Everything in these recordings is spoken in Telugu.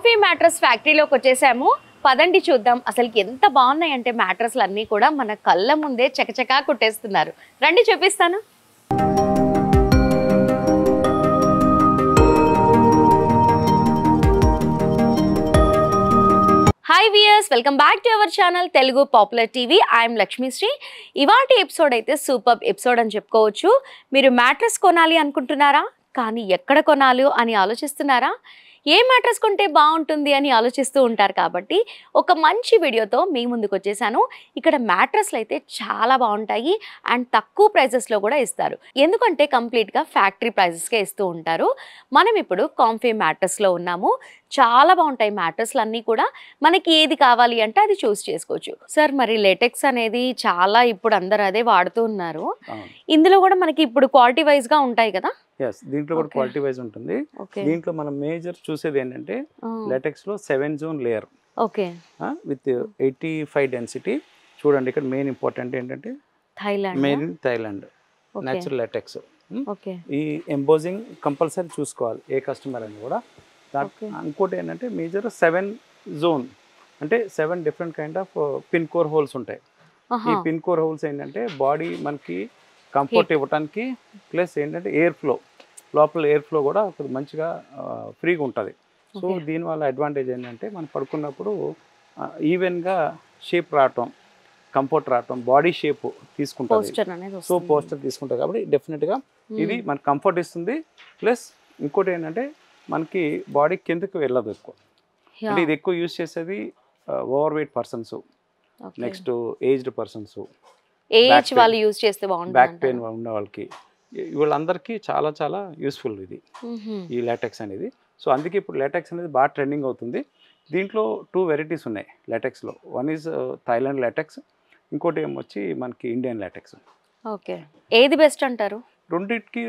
కాంఫీ మ్యాట్రెస్ ఫ్యాక్టరీలోకి వచ్చేసాము. పదండి చూద్దాం అసలుకి ఎంత బాగున్నాయంటే మ్యాట్రెస్లు అన్నీ కూడా మన కళ్ళ ముందే చకచకా కుట్టేస్తున్నారు. రండి చూపిస్తాను. Hi viewers, welcome back to our channel Telugu popular TV. I'm Lakshmisri. ఇవాటి ఎపిసోడ్ అయితే సూపర్ ఎపిసోడ్ అని చెప్పుకోవచ్చు. మీరు మ్యాట్రెస్ కొనాలి అనుకుంటున్నారా, కానీ ఎక్కడ కొనాలి అని ఆలోచిస్తున్నారా? ఏ మ్యాట్రెస్ కొంటే బాగుంటుంది అని ఆలోచిస్తూ ఉంటారు. కాబట్టి ఒక మంచి వీడియోతో మీ ముందుకు వచ్చేసాను. ఇక్కడ మ్యాట్రెస్లు అయితే చాలా బాగుంటాయి అండ్ తక్కువ ప్రైజెస్లో కూడా ఇస్తారు. ఎందుకంటే కంప్లీట్గా ఫ్యాక్టరీ ప్రైజెస్కే ఇస్తూ ఉంటారు. మనం ఇప్పుడు కాంఫీ మ్యాట్రెస్లో ఉన్నాము. చాలా బాగుంటాయి మ్యాట్రెస్లు అన్నీ కూడా. మనకి ఏది కావాలి అంటే అది చూస్ చేసుకోవచ్చు. సార్, మరి లేటెక్స్ అనేది చాలా ఇప్పుడు అందరు అదే వాడుతూ ఉన్నారు. ఇందులో కూడా మనకి ఇప్పుడు క్వాలిటీ వైజ్గా ఉంటాయి కదా? ఎస్, దీంట్లో కూడా క్వాలిటీ వైజ్ ఉంటుంది. దీంట్లో మనం మేజర్ చూసేది ఏంటంటే లాటెక్స్ లో 7 జోన్ లేయర్ విత్ 85 డెన్సిటీ. చూడండి, ఇక్కడ మెయిన్ ఇంపార్టెంట్ ఏంటంటే థాయిలాండ్ న్యాచురల్ లాటెక్స్. ఈ ఎంబోజింగ్ కంపల్సరీ చూసుకోవాలి ఏ కస్టమర్ అని కూడా. ఇంకోటి ఏంటంటే మేజర్ 7 జోన్ అంటే 7 different kind of pin core holes ఉంటాయి. ఈ పిన్ కోర్ హోల్స్ ఏంటంటే బాడీ మనకి కంఫర్ట్ ఇవ్వడానికి, ప్లస్ ఏంటంటే ఎయిర్ ఫ్లో, లోపల ఎయిర్ ఫ్లో కూడా మంచిగా ఫ్రీగా ఉంటుంది. సో దీనివల్ల అడ్వాంటేజ్ ఏంటంటే మనం పడుకున్నప్పుడు ఈవెన్గా షేప్ రావటం, కంఫర్ట్ రావటం, బాడీ షేప్ తీసుకుంటుంది. సో పోస్టర్ తీసుకుంటుంది కాబట్టి డెఫినెట్గా ఇది మనకు కంఫర్ట్ ఇస్తుంది. ప్లస్ ఇంకోటి ఏంటంటే మనకి బాడీ కిందకి వెళ్ళదు ఎక్కువ. అంటే ఇది ఎక్కువ యూజ్ చేసేది over weight persons, next aged persons, age వాళ్ళు యూజ్ చేస్తే బాగుంటుంది. బ్యాక్ పెయిన్ ఉన్న వాళ్ళకి, వీళ్ళందరికీ చాలా చాలా యూస్ఫుల్ ఇది ఈ లాటెక్స్ అనేది. సో అందుకే ఇప్పుడు లాటెక్స్ అనేది బాగా ట్రెండింగ్ అవుతుంది. దీంట్లో 2 వెరైటీస్ ఉన్నాయి లాటెక్స్లో. వన్ ఈజ్ థాయిలాండ్ లాటెక్స్, ఇంకోటి ఏమొచ్చి మనకి ఇండియన్ లాటెక్స్. ఓకే, ఏది బెస్ట్ అంటారు? రెండింటికి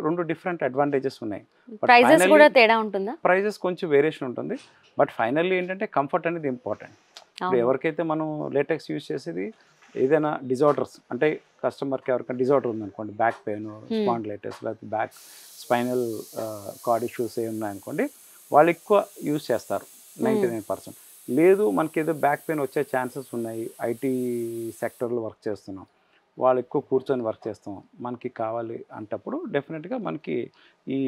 2 డిఫరెంట్ అడ్వాంటేజెస్ ఉన్నాయి. ప్రైజెస్ కూడా తేడా ఉంటుందా? ప్రైజెస్ కొంచెం వేరియేషన్ ఉంటుంది. బట్ ఫైనల్లీ ఏంటంటే కంఫర్ట్ అనేది ఇంపార్టెంట్. ఇప్పుడు ఎవరికైతే మనం లాటెక్స్ యూజ్ చేసేది ఏదైనా డిజార్డర్స్, అంటే కస్టమర్కి ఎవరికైనా డిజార్డర్ ఉందనుకోండి, బ్యాక్ పెయిన్, స్పాండిలైటిస్, లేకపోతే బ్యాక్ స్పైనల్ కార్డ్ ఇష్యూస్ ఏ ఉన్నాయనుకోండి, వాళ్ళు ఎక్కువ యూజ్ చేస్తారు 99%. లేదు మనకి ఏదో బ్యాక్ పెయిన్ వచ్చే ఛాన్సెస్ ఉన్నాయి, ఐటీ సెక్టర్లో వర్క్ చేస్తున్నాం, వాళ్ళు ఎక్కువ కూర్చొని వర్క్ చేస్తాం, మనకి కావాలి అంటప్పుడు డెఫినెట్గా మనకి ఈ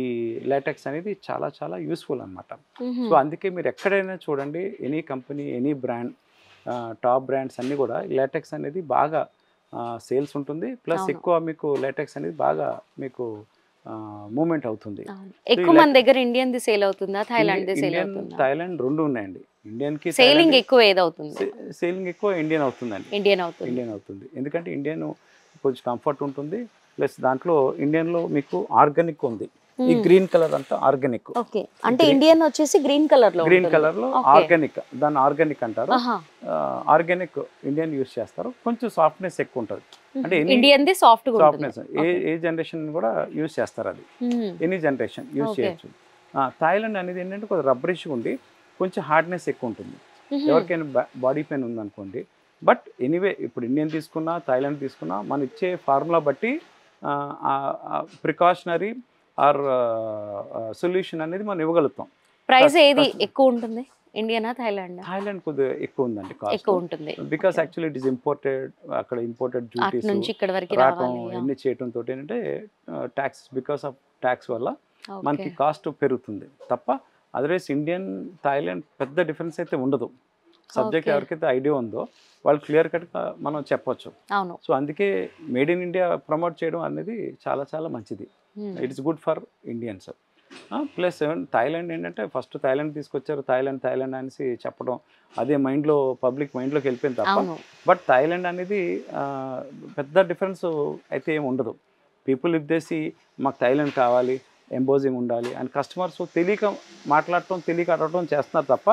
లాటెక్స్ అనేది చాలా చాలా యూస్ఫుల్ అనమాట. సో అందుకే మీరు ఎక్కడైనా చూడండి, any company, any brand, top brands అన్నీ కూడా లాటెక్స్ అనేది బాగా సేల్స్ ఉంటుంది. ప్లస్ ఎక్కువ మీకు లాటెక్స్ అనేది బాగా మీకు మూవ్మెంట్ అవుతుంది. ఎక్కువ మన దగ్గర ఇండియన్ ది సేల్ అవుతుందా, థాయిలాండ్ ది సేల్ అవుతుందా? థాయిలాండ్ రెండు ఉన్నాయండి. ఇండియన్ కి సేలింగ్ ఎక్కువ ఏది అవుతుంది? సేలింగ్ ఎక్కువ ఇండియన్ అవుతుందండి. ఇండియన్ అవుతుంది. ఎందుకంటే ఇండియన్ కొంచెం కంఫర్ట్ ఉంటుంది. ప్లస్ దాంట్లో ఇండియన్లో మీకు ఆర్గానిక్ ఉంది. ఈ గ్రీన్ కలర్ అంతా ఆర్గానిక్. అంటే ఇండియన్ వచ్చేసి గ్రీన్ కలర్ లో ఆర్గానిక్, దాన్ని ఆర్గానిక్ అంటారు. ఆర్గానిక్ ఇండియన్ యూజ్ చేస్తారు. కొంచెం సాఫ్ట్నెస్ ఎక్కువ ఉంటుంది. అంటే Indian the softness A generation కూడా యూజ్ చేస్తారు. అది ఎనీ జనరేషన్ యూజ్ చేయొచ్చు. థాయిలాండ్ అనేది ఏంటంటే కొంచెం రబ్బరిష్ ఉండి కొంచెం హార్డ్నెస్ ఎక్కువ ఉంటుంది. ఎవరికైనా బాడీ పెయిన్ ఉందనుకోండి. బట్ ఎనీవే, ఇప్పుడు ఇండియన్ తీసుకున్నా థాయిలాండ్ తీసుకున్నా మన ఇచ్చే ఫార్ములా బట్టి ప్రికాషనరీ ఆర్ సొల్యూషన్ అనేది మనం ఇవ్వగలుగుతాం. ప్రైస్ ఏది ఎక్కువ ఉంటుంది, ఇండియనా థాయిలాండ్? థాయిలాండ్ కొద్దిగా ఎక్కువ ఉందండి, ఎక్కువ ఉంటుంది. Because actually it is imported. అక్కడ ఇంపోర్టెడ్ డ్యూటీస్ రావటం ఎన్ని చేయటం తోటి ఏంటంటే ట్యాక్స్, బికాస్ ఆఫ్ ట్యాక్స్ వల్ల మనకి కాస్ట్ పెరుగుతుంది తప్ప అదర్వైజ్ ఇండియన్ థాయిలాండ్ పెద్ద డిఫరెన్స్ అయితే ఉండదు. సబ్జెక్ట్ ఎవరికైతే ఐడియా ఉందో వాళ్ళు క్లియర్ కట్గా మనం చెప్పొచ్చు. సో అందుకే మేడ్ ఇన్ ఇండియా ప్రమోట్ చేయడం అనేది చాలా చాలా మంచిది. It's good for Indians. Plus Thailand ఏంటంటే ఫస్ట్ థాయిలాండ్ తీసుకొచ్చారు, థాయిలాండ్ అనేసి చెప్పడం, అదే మైండ్లో పబ్లిక్ మైండ్లోకి వెళ్ళిపోయింది తప్ప. బట్ థాయిలాండ్ అనేది పెద్ద డిఫరెన్స్ అయితే ఏమి ఉండదు. పీపుల్ ఉద్దేశి మాకు థాయిలాండ్ కావాలి, ఎంబోజింగ్ ఉండాలి అని కస్టమర్స్ తెలియక మాట్లాడటం, తెలియక అడగటం చేస్తున్నారు తప్ప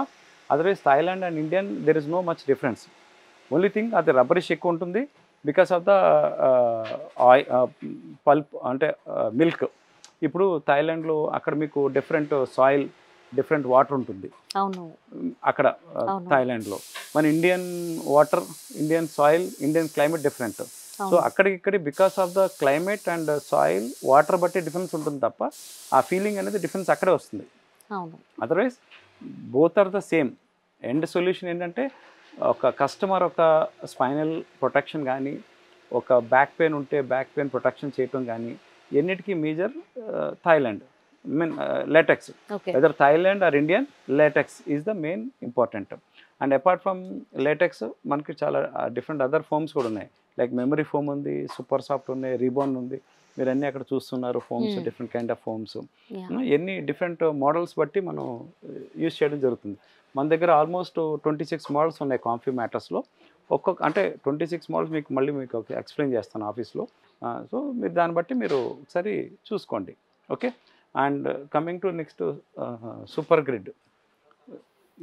otherwise Thailand and Indian there is no much difference. Only thing అది రబ్బరిష్ ఎక్కువ ఉంటుంది బికాస్ ఆఫ్ ద పల్ప్, అంటే మిల్క్. ఇప్పుడు థాయిలాండ్లో అక్కడ మీకు డిఫరెంట్ సాయిల్, డిఫరెంట్ వాటర్ ఉంటుంది అక్కడ థాయిలాండ్లో. మన Indian water, Indian soil, Indian climate different. So అక్కడికి because of the climate and soil, water బట్టి డిఫరెన్స్ ఉంటుంది తప్ప ఆ ఫీలింగ్ అనేది డిఫరెన్స్ అక్కడే వస్తుంది. Otherwise both are the same. End solution ఏంటంటే ఒక కస్టమర్ ఒక స్పైనల్ ప్రొటెక్షన్ కానీ, ఒక బ్యాక్ పెయిన్ ఉంటే బ్యాక్ పెయిన్ ప్రొటెక్షన్ చేయటం కానీ, ఎన్నిటికీ major Thailand, mean latex. Weather Thailand or Indian, latex is the main important. And apart from LaTeX మనకి చాలా డిఫరెంట్ అదర్ ఫోమ్స్ కూడా ఉన్నాయి. లైక్ మెమరీ ఫోమ్ ఉంది, సూపర్ సాఫ్ట్ ఉన్నాయి, రిబాన్ ఉంది. మీరు అన్నీ అక్కడ చూస్తున్నారు firms, different kind of firms. ఎన్ని డిఫరెంట్ మోడల్స్ బట్టి మనం యూజ్ చేయడం జరుగుతుంది. మన దగ్గర ఆల్మోస్ట్ 26 మోడల్స్ ఉన్నాయి కాంఫీ మ్యాటర్స్లో. అంటే 26 మోడల్స్ మీకు ఎక్స్ప్లెయిన్ చేస్తాను ఆఫీస్లో. సో మీరు దాన్ని బట్టి మీరు ఒకసారి చూసుకోండి. Okay. And coming to next super grid.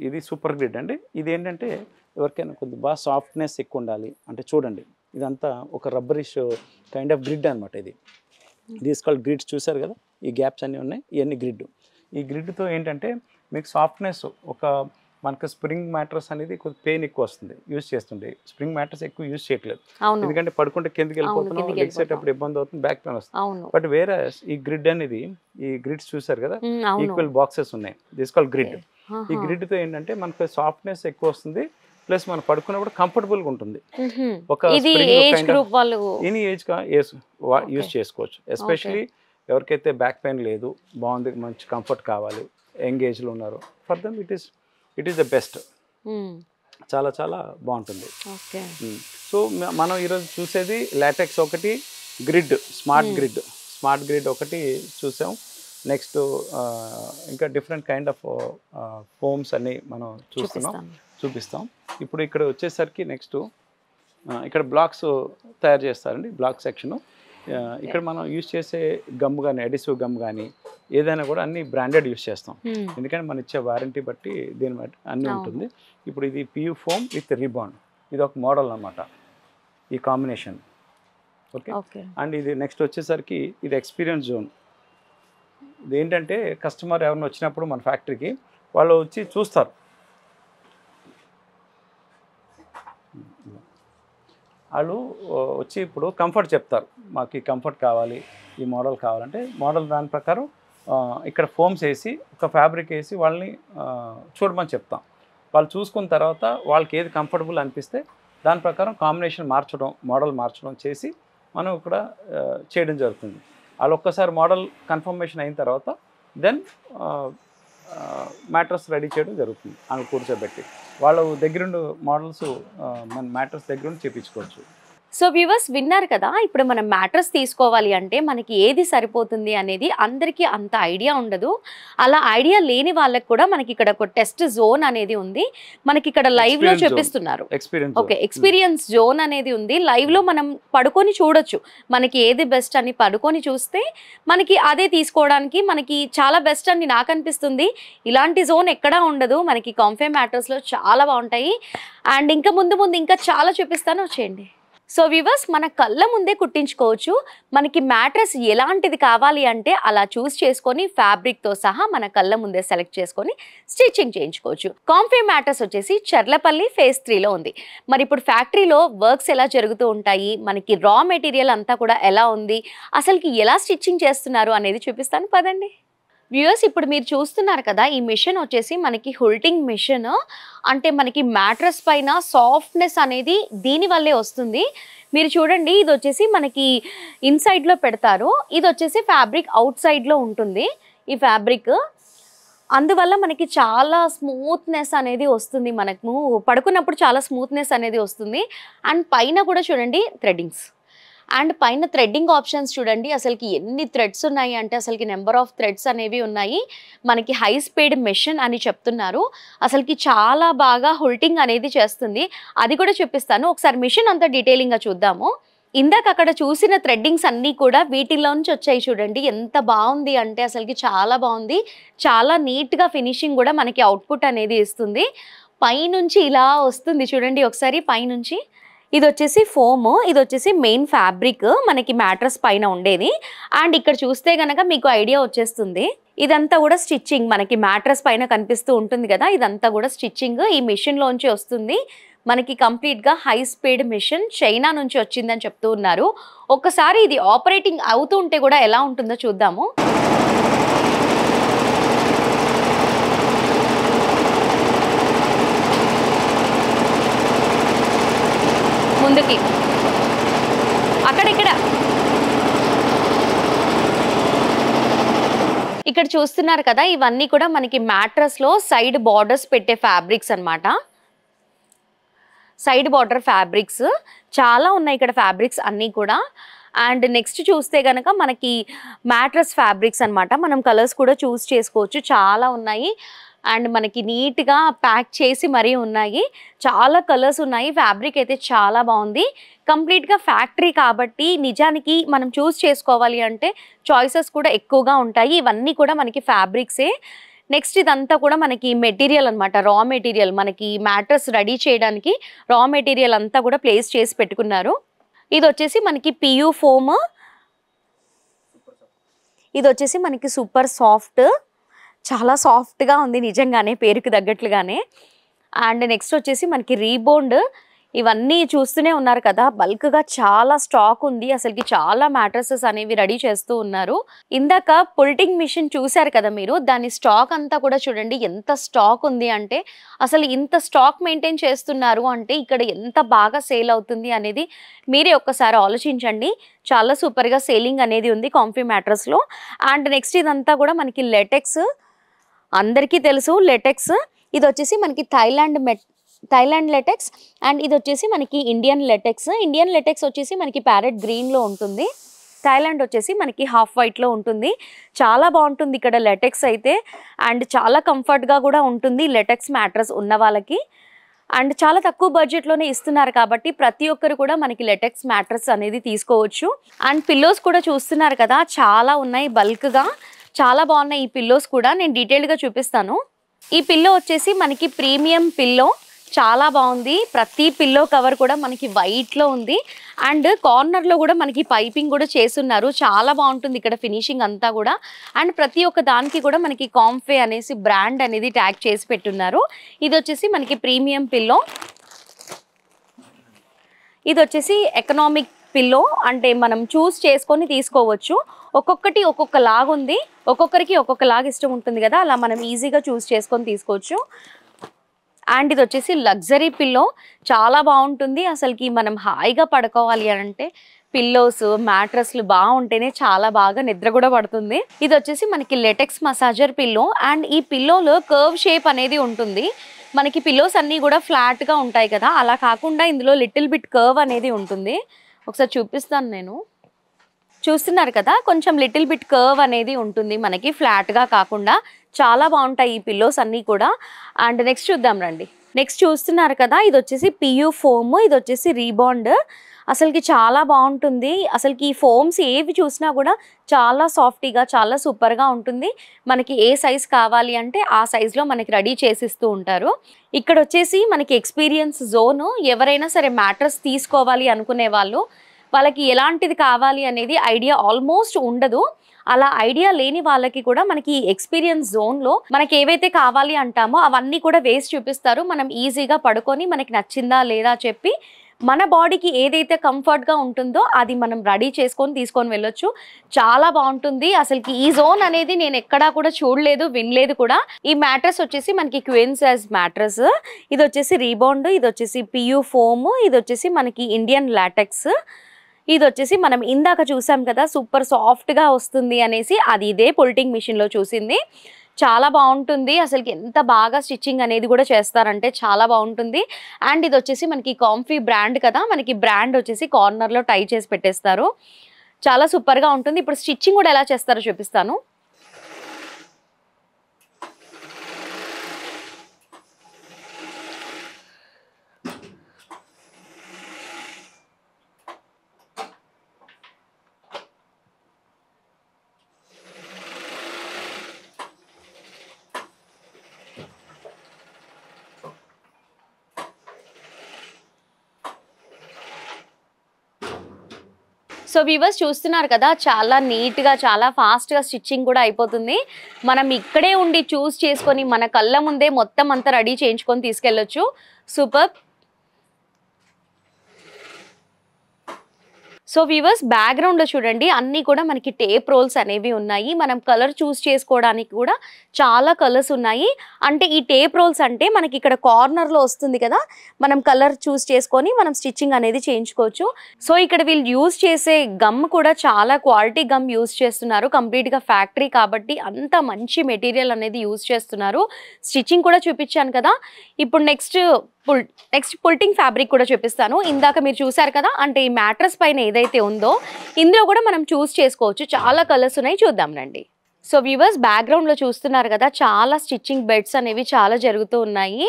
ఇది సూపర్ గ్రిడ్ అండి. ఇది ఏంటంటే ఎవరికైనా కొద్దిగా బాగా సాఫ్ట్నెస్ ఎక్కువ ఉండాలి అంటే చూడండి, ఇదంతా ఒక రబ్బరిష్ కైండ్ ఆఫ్ గ్రిడ్ అనమాట. ఇది కాల్డ్ గ్రిడ్స్. చూసారు కదా, ఈ గ్యాప్స్ అన్నీ ఉన్నాయి, ఇవన్నీ గ్రిడ్. ఈ గ్రిడ్తో ఏంటంటే మీకు సాఫ్ట్నెస్, మనకు స్ప్రింగ్ మ్యాట్రస్ అనేది కొద్దిగా పెయిన్ ఎక్కువ వస్తుంది యూజ్ చేస్తుంటే. స్ప్రింగ్ మ్యాట్రస్ ఎక్కువ యూజ్ చేయట్లేదు, ఎందుకంటే పడుకుంటే కిందకి వెళ్ళిపోతున్నాం, లెగ్స్ అప్పుడు ఇబ్బంది అవుతుంది, బ్యాక్ పెయిన్ వస్తుంది. బట్ వేరే ఈ గ్రిడ్ అనేది, ఈ గ్రిడ్స్ చూసారు కదా, ఈక్వల్ బాక్సెస్ ఉన్నాయి. Called grid. ఈ గ్రిడ్తో ఏంటంటే మనకు సాఫ్ట్నెస్ ఎక్కువ వస్తుంది, ప్లస్ మనం పడుకున్నప్పుడు కంఫర్టబుల్గా ఉంటుంది. ఒక ఎనీ ఏజ్ యూజ్ చేసుకోవచ్చు. ఎస్పెషలీ ఎవరికైతే బ్యాక్ పెయిన్ లేదు, బాగుంది, మంచి కంఫర్ట్ కావాలి, యంగ్ ఏజ్లో ఉన్నారు, for them it is the best. చాలా చాలా బాగుంటుంది. సో మనం ఈరోజు చూసేది లాటెక్స్ ఒకటి, గ్రిడ్, స్మార్ట్ గ్రిడ్ ఒకటి చూసాం. నెక్స్ట్ ఇంకా డిఫరెంట్ కైండ్ ఆఫ్ ఫోమ్స్ అన్ని మనం చూపిస్తాం. ఇప్పుడు ఇక్కడ వచ్చేసరికి నెక్స్ట్ ఇక్కడ బ్లాక్స్ తయారు చేస్తారండి, బ్లాక్ సెక్షను. ఇక్కడ మనం యూజ్ చేసే గమ్ కానీ, అడిసివ్ గమ్ కానీ ఏదైనా కూడా అన్ని బ్రాండెడ్ యూజ్ చేస్తాం, ఎందుకంటే మనం ఇచ్చే వారంటీ బట్టి దీని బట్టి అన్నీ ఉంటుంది. ఇప్పుడు ఇది పియూ ఫోమ్ విత్ రిబాన్, ఇది ఒక మోడల్ అన్నమాట, ఈ కాంబినేషన్. ఓకే. అండ్ ఇది నెక్స్ట్ వచ్చేసరికి ఇది ఎక్స్పీరియన్స్ జోన్. ఇది ఏంటంటే కస్టమర్ ఎవరైనా వచ్చినప్పుడు మన ఫ్యాక్టరీకి వాళ్ళు వచ్చి చూస్తారు, వాళ్ళు వచ్చి ఇప్పుడు కంఫర్ట్ చెప్తారు, మాకు ఈ కంఫర్ట్ కావాలి, ఈ మోడల్ కావాలంటే మోడల్ దాని ప్రకారం ఇక్కడ ఫోమ్స్ వేసి ఒక ఫ్యాబ్రిక్ వేసి వాళ్ళని చూడమని చెప్తాం. వాళ్ళు చూసుకున్న తర్వాత వాళ్ళకి ఏది కంఫర్టబుల్ అనిపిస్తే దాని ప్రకారం కాంబినేషన్ మార్చడం, మోడల్ మార్చడం చేసి మనం ఇక్కడ చేయడం జరుగుతుంది. వాళ్ళు ఒక్కసారి మోడల్ కన్ఫర్మేషన్ అయిన తర్వాత దెన్ మ్యాట్రస్ రెడీ చేయడం జరుగుతుంది. వాళ్ళు కూర్చోబెట్టి వాళ్ళ దగ్గరుండి మోడల్స్ మన మ్యాట్రస్ దగ్గరుండి చేయించుకోవచ్చు. సో వ్యూవర్స్ విన్నారు కదా, ఇప్పుడు మనం మ్యాట్రస్ తీసుకోవాలి అంటే మనకి ఏది సరిపోతుంది అనేది అందరికీ అంత ఐడియా ఉండదు. అలా ఐడియా లేని వాళ్ళకి కూడా మనకి ఇక్కడ ఒక టెస్ట్ జోన్ అనేది ఉంది, మనకి ఇక్కడ లైవ్ లో చూపిస్తున్నారు. ఓకే, ఎక్స్పీరియన్స్ జోన్ అనేది ఉంది. లైవ్ లో మనం పడుకొని చూడొచ్చు, మనకి ఏది బెస్ట్ అని పడుకొని చూస్తే మనకి అదే తీసుకోవడానికి మనకి చాలా బెస్ట్ అని నాకు అనిపిస్తుంది. ఇలాంటి జోన్ ఎక్కడా ఉండదు, మనకి కాంఫే మ్యాట్రస్ లో చాలా బాగుంటాయి. అండ్ ఇంకా ముందు ఇంకా చాలా చూపిస్తాను, వచ్చేయండి. సో వ్యూవర్స్ మన కళ్ళ ముందే కుట్టించుకోవచ్చు. మనకి మ్యాట్రస్ ఎలాంటిది కావాలి అంటే అలా చూస్ చేసుకొని ఫ్యాబ్రిక్తో సహా మన కళ్ళ ముందే సెలెక్ట్ చేసుకొని స్టిచ్చింగ్ చేయించుకోవచ్చు. కాంఫీ మ్యాట్రస్ వచ్చేసి చర్లపల్లి ఫేజ్ 3లో ఉంది. మరి ఇప్పుడు ఫ్యాక్టరీలో వర్క్స్ ఎలా జరుగుతూ ఉంటాయి, మనకి రా మెటీరియల్ అంతా కూడా ఎలా ఉంది, అసలుకి ఎలా స్టిచ్చింగ్ చేస్తున్నారు అనేది చూపిస్తాను, పదండి. వ్యూయర్స్ ఇప్పుడు మీరు చూస్తున్నారు కదా, ఈ మిషన్ వచ్చేసి మనకి హుల్టింగ్ మిషన్. అంటే మనకి మ్యాట్రస్ పైన సాఫ్ట్నెస్ అనేది దీని వల్లే వస్తుంది. మీరు చూడండి, ఇది వచ్చేసి మనకి ఇన్సైడ్లో పెడతారు, ఇది వచ్చేసి ఫ్యాబ్రిక్ అవుట్ సైడ్లో ఉంటుంది. ఈ ఫ్యాబ్రిక్ అందువల్ల మనకి చాలా స్మూత్నెస్ అనేది వస్తుంది, మనకు పడుకున్నప్పుడు చాలా స్మూత్నెస్ అనేది వస్తుంది. అండ్ పైన కూడా చూడండి థ్రెడ్డింగ్స్, అండ్ పైన థ్రెడ్డింగ్ ఆప్షన్స్ చూడండి, అసలుకి ఎన్ని థ్రెడ్స్ ఉన్నాయి అంటే అసలుకి నెంబర్ ఆఫ్ థ్రెడ్స్ అనేవి ఉన్నాయి. మనకి హై స్పీడ్ మెషిన్ అని చెప్తున్నారు, అసలుకి చాలా బాగా హుల్టింగ్ అనేది చేస్తుంది. అది కూడా చూపిస్తాను, ఒకసారి మిషన్ అంతా డీటెయిలింగ్గా చూద్దాము. ఇందాక అక్కడ చూసిన థ్రెడ్డింగ్స్ అన్నీ కూడా వీటిలోంచి వచ్చాయి. చూడండి ఎంత బాగుంది అంటే అసలుకి చాలా బాగుంది, చాలా నీట్గా ఫినిషింగ్ కూడా మనకి అవుట్పుట్ అనేది ఇస్తుంది. పైనుంచి ఇలా వస్తుంది చూడండి ఒకసారి, పైనుంచి ఇది వచ్చేసి ఫోమ్, ఇది వచ్చేసి మెయిన్ ఫ్యాబ్రిక్ మనకి మ్యాట్రస్ పైన ఉండేది. అండ్ ఇక్కడ చూస్తే గనక మీకు ఐడియా వచ్చేస్తుంది, ఇదంతా కూడా స్టిచ్చింగ్ మనకి మ్యాట్రస్ పైన కనిపిస్తూ ఉంటుంది కదా, ఇదంతా కూడా స్టిచ్చింగ్ ఈ మిషన్లోంచి వస్తుంది. మనకి కంప్లీట్గా హై స్పీడ్ మిషన్ చైనా నుంచి వచ్చిందని చెప్తూ ఉన్నారు. ఒక్కసారి ఇది ఆపరేటింగ్ అవుతూ ఉంటే కూడా ఎలా ఉంటుందో చూద్దాము. ముందుకి, అక్కడిక్కడ. ఇక్కడ చూస్తున్నారు కదా, ఇవన్నీ కూడా మనకి మ్యాట్రస్లో సైడ్ బార్డర్స్ పెట్టే ఫ్యాబ్రిక్స్ అన్నమాట. సైడ్ బార్డర్ ఫ్యాబ్రిక్స్ చాలా ఉన్నాయి ఇక్కడ ఫ్యాబ్రిక్స్ అన్నీ కూడా. అండ్ నెక్స్ట్ చూస్తే కనుక మనకి మ్యాట్రస్ ఫ్యాబ్రిక్స్ అన్నమాట. మనం కలర్స్ కూడా చూస్ చేసుకోవచ్చు, చాలా ఉన్నాయి. అండ్ మనకి నీట్గా ప్యాక్ చేసి మరీ ఉన్నాయి, చాలా కలర్స్ ఉన్నాయి. ఫ్యాబ్రిక్ అయితే చాలా బాగుంది. కంప్లీట్గా ఫ్యాక్టరీ కాబట్టి నిజానికి మనం చూస్ చేసుకోవాలి అంటే చాయిసెస్ కూడా ఎక్కువగా ఉంటాయి. ఇవన్నీ కూడా మనకి ఫ్యాబ్రిక్సే. నెక్స్ట్ ఇదంతా కూడా మనకి మెటీరియల్ అనమాట, రా మెటీరియల్. మనకి మ్యాట్రస్ రెడీ చేయడానికి రా మెటీరియల్ అంతా కూడా ప్లేస్ చేసి పెట్టుకున్నారు. ఇది వచ్చేసి మనకి పియూ ఫోమ్, ఇది వచ్చేసి మనకి సూపర్ సాఫ్ట్, చాలా సాఫ్ట్గా ఉంది నిజంగానే, పేరుకి తగ్గట్లుగానే. అండ్ నెక్స్ట్ వచ్చేసి మనకి రీబౌండ్. ఇవన్నీ చూస్తూనే ఉన్నారు కదా, బల్క్గా చాలా స్టాక్ ఉంది. అసలుకి చాలా మ్యాట్రసెస్ అనేవి రెడీ చేస్తూ ఉన్నారు. ఇందాక పుల్టింగ్ మిషన్ చూశారు కదా మీరు, దాని స్టాక్ అంతా కూడా చూడండి ఎంత స్టాక్ ఉంది అంటే. అసలు ఇంత స్టాక్ మెయింటైన్ చేస్తున్నారు అంటే ఇక్కడ ఎంత బాగా సేల్ అవుతుంది అనేది మీరే ఒక్కసారి ఆలోచించండి. చాలా సూపర్గా సేలింగ్ అనేది ఉంది కాంఫీ మ్యాట్రస్లో. అండ్ నెక్స్ట్ ఇదంతా కూడా మనకి లెటెక్స్, అందరికీ తెలుసు లెటెక్స్. ఇది వచ్చేసి మనకి థైలాండ్ లెటెక్స్. అండ్ ఇది వచ్చేసి మనకి ఇండియన్ లెటెక్స్. ఇండియన్ లెటెక్స్ వచ్చేసి మనకి ప్యారెట్ గ్రీన్లో ఉంటుంది, థైలాండ్ వచ్చేసి మనకి హాఫ్ వైట్లో ఉంటుంది. చాలా బాగుంటుంది ఇక్కడ లెటెక్స్ అయితే. అండ్ చాలా కంఫర్ట్గా కూడా ఉంటుంది లెటెక్స్ మ్యాట్రస్ ఉన్న వాళ్ళకి. అండ్ చాలా తక్కువ బడ్జెట్లోనే ఇస్తున్నారు కాబట్టి ప్రతి ఒక్కరు కూడా మనకి లెటెక్స్ మ్యాట్రస్ అనేది తీసుకోవచ్చు. అండ్ పిల్లోస్ కూడా చూస్తున్నారు కదా, చాలా ఉన్నాయి బల్క్గా, చాలా బాగున్నాయి ఈ పిల్లోస్ కూడా. నేను డీటెయిల్గా చూపిస్తాను. ఈ పిల్లో వచ్చేసి మనకి ప్రీమియం పిల్లో, చాలా బాగుంది. ప్రతి పిల్లో కవర్ కూడా మనకి వైట్లో ఉంది. అండ్ కార్నర్లో కూడా మనకి పైపింగ్ కూడా చేస్తున్నారు, చాలా బాగుంటుంది ఇక్కడ ఫినిషింగ్ అంతా కూడా. అండ్ ప్రతి ఒక్క దానికి కూడా మనకి కాంఫే అనేసి బ్రాండ్ అనేది ట్యాగ్ చేసి పెట్టున్నారు. ఇది వచ్చేసి మనకి ప్రీమియం పిల్లో. ఇది వచ్చేసి ఎకనామిక్ పిల్లో, అంటే మనం చూస్ చేసుకొని తీసుకోవచ్చు. ఒక్కొక్కటి ఒక్కొక్క లాగా ఉంది, ఒక్కొక్కరికి ఒక్కొక్క లాగా ఇష్టం ఉంటుంది కదా, అలా మనం ఈజీగా చూస్ చేసుకొని తీసుకోవచ్చు. అండ్ ఇది వచ్చేసి లగ్జరీ పిల్లో, చాలా బాగుంటుంది. అసలుకి మనం హాయిగా పడుకోవాలి అంటే పిల్లోస్ మ్యాట్రస్లు బాగుంటేనే చాలా బాగా నిద్ర కూడా పడుతుంది. ఇది వచ్చేసి మనకి లెటెక్స్ మసాజర్ పిల్లో. అండ్ ఈ పిల్లోలో కర్వ్ షేప్ అనేది ఉంటుంది. మనకి పిల్లోస్ అన్నీ కూడా ఫ్లాట్గా ఉంటాయి కదా, అలా కాకుండా ఇందులో లిటిల్ బిట్ కర్వ్ అనేది ఉంటుంది. ఒకసారి చూపిస్తాను నేను. చూస్తున్నారు కదా, కొంచెం లిటిల్ బిట్ కర్వ్ అనేది ఉంటుంది మనకి, ఫ్లాట్గా కాకుండా. చాలా బాగుంటాయి ఈ పిల్లోస్ అన్నీ కూడా. అండ్ నెక్స్ట్ చూద్దాం రండి. నెక్స్ట్ చూస్తున్నారు కదా, ఇది వచ్చేసి పియూ ఫోమ్, ఇది వచ్చేసి రీబాండ్. అసలుకి చాలా బాగుంటుంది. అసలుకి ఈ ఫోమ్స్ ఏవి చూసినా కూడా చాలా సాఫ్టీగా, చాలా సూపర్గా ఉంటుంది. మనకి ఏ సైజ్ కావాలి అంటే ఆ సైజులో మనకి రెడీ చేసిస్తూ ఉంటారు. ఇక్కడ వచ్చేసి మనకి ఎక్స్పీరియన్స్ జోను. ఎవరైనా సరే మ్యాట్రస్ తీసుకోవాలి అనుకునే వాళ్ళకి ఎలాంటిది కావాలి అనేది ఐడియా ఆల్మోస్ట్ ఉండదు. అలా ఐడియా లేని వాళ్ళకి కూడా మనకి ఎక్స్పీరియన్స్ జోన్లో మనకి ఏవైతే కావాలి అంటామో అవన్నీ కూడా వేసి చూపిస్తారు. మనం ఈజీగా పడుకొని మనకి నచ్చిందా లేదా చెప్పి మన బాడీకి ఏదైతే కంఫర్ట్గా ఉంటుందో అది మనం రెడీ చేసుకొని తీసుకొని వెళ్ళొచ్చు. చాలా బాగుంటుంది. అసలుకి ఈ జోన్ అనేది నేను ఎక్కడా కూడా చూడలేదు, వినలేదు కూడా. ఈ మ్యాట్రస్ వచ్చేసి మనకి క్వీన్ సైజ్ మ్యాట్రస్. ఇది వచ్చేసి రీబౌండ్, ఇది వచ్చేసి పియూ ఫోమ్, ఇది వచ్చేసి మనకి ఇండియన్ లాటెక్స్. ఇది వచ్చేసి మనం ఇందాక చూసాం కదా సూపర్ సాఫ్ట్గా వస్తుంది అనేసి, అది ఇదే పుల్టింగ్ మిషన్లో చూసింది. చాలా బాగుంటుంది. అసలుకి ఎంత బాగా స్టిచ్చింగ్ అనేది కూడా చేస్తారంటే చాలా బాగుంటుంది. అండ్ ఇది వచ్చేసి మనకి కాంఫీ బ్రాండ్ కదా, మనకి బ్రాండ్ వచ్చేసి కార్నర్లో టై చేసి పెట్టేస్తారు. చాలా సూపర్గా ఉంటుంది. ఇప్పుడు స్టిచ్చింగ్ కూడా ఎలా చేస్తారో చూపిస్తాను. సో వ్యూవర్స్ చూస్తున్నారు కదా, చాలా నీట్గా, చాలా ఫాస్ట్గా స్టిచ్చింగ్ కూడా అయిపోతుంది. మనం ఇక్కడే ఉండి చూస్ చేసుకొని మన కళ్ళ ముందే మొత్తం అంతా రెడీ చేయించుకొని తీసుకెళ్ళొచ్చు. సూపర్. సో వ్యూవర్స్ బ్యాక్గ్రౌండ్లో చూడండి అన్నీ కూడా మనకి టేప్ రోల్స్ అనేవి ఉన్నాయి. మనం కలర్ చూస్ చేసుకోవడానికి కూడా చాలా కలర్స్ ఉన్నాయి. అంటే ఈ టేప్ రోల్స్ అంటే మనకి ఇక్కడ కార్నర్లో వస్తుంది కదా, మనం కలర్ చూస్ చేసుకొని మనం స్టిచ్చింగ్ అనేది చేయించుకోవచ్చు. సో ఇక్కడ వీళ్ళు యూజ్ చేసే గమ్ కూడా చాలా క్వాలిటీ గమ్ యూజ్ చేస్తున్నారు. కంప్లీట్గా ఫ్యాక్టరీ కాబట్టి అంత మంచి మెటీరియల్ అనేది యూజ్ చేస్తున్నారు. స్టిచ్చింగ్ కూడా చూపించాను కదా. ఇప్పుడు నెక్స్ట్ పుల్టింగ్ ఫ్యాబ్రిక్ కూడా చూపిస్తాను. ఇందాక మీరు చూసారు కదా, అంటే ఈ మ్యాట్రస్ పైన ఏదైతే ఉందో ఇందులో కూడా మనం చూస్ చేసుకోవచ్చు. చాలా కలర్స్ ఉన్నాయి, చూద్దాం రండి. సో వ్యూవర్స్ బ్యాక్గ్రౌండ్లో చూస్తున్నారు కదా, చాలా స్టిచ్చింగ్ బెడ్స్ అనేవి చాలా జరుగుతూ ఉన్నాయి.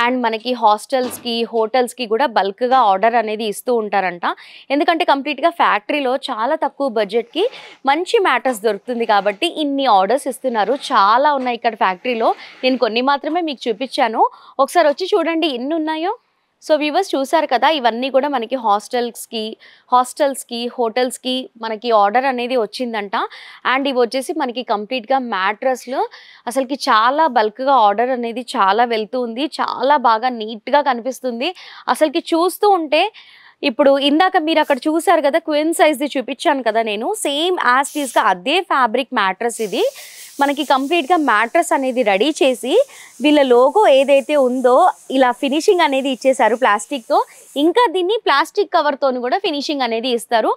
అండ్ మనకి హాస్టల్స్కి హోటల్స్కి కూడా బల్క్గా ఆర్డర్ అనేది ఇస్తూ ఉంటారంట. ఎందుకంటే కంప్లీట్గా ఫ్యాక్టరీలో చాలా తక్కువ బడ్జెట్కి మంచి మ్యాటర్స్ దొరుకుతుంది కాబట్టి ఇన్ని ఆర్డర్స్ ఇస్తున్నారు. చాలా ఉన్నాయి ఇక్కడ ఫ్యాక్టరీలో. నేను కొన్ని మాత్రమే మీకు చూపించాను, ఒకసారి వచ్చి చూడండి ఎన్ని ఉన్నాయో. సో వ్యూవర్స్ చూసారు కదా, ఇవన్నీ కూడా మనకి హాస్టల్స్కి హోటల్స్కి మనకి ఆర్డర్ అనేది వచ్చిందంట. అండ్ ఇవి వచ్చేసి మనకి కంప్లీట్గా మ్యాట్రస్లు అసలుకి చాలా బల్క్గా ఆర్డర్ అనేది చాలా వెళ్తూ ఉంది. చాలా బాగా నీట్గా కనిపిస్తుంది. అసలుకి చూస్తూ ఉంటే ఇప్పుడు ఇందాక మీరు అక్కడ చూసారు కదా క్వీన్ సైజ్ది చూపించాను కదా నేను, సేమ్ యాజ్ టీజ్గా అదే ఫ్యాబ్రిక్ మ్యాట్రస్ ఇది. మనకి కంప్లీట్గా మ్యాట్రస్ అనేది రెడీ చేసి వీళ్ళ లోగో ఏదైతే ఉందో ఇలా ఫినిషింగ్ అనేది ఇచ్చేసారు ప్లాస్టిక్తో. ఇంకా దీన్ని ప్లాస్టిక్ కవర్తో కూడా ఫినిషింగ్ అనేది ఇస్తారు.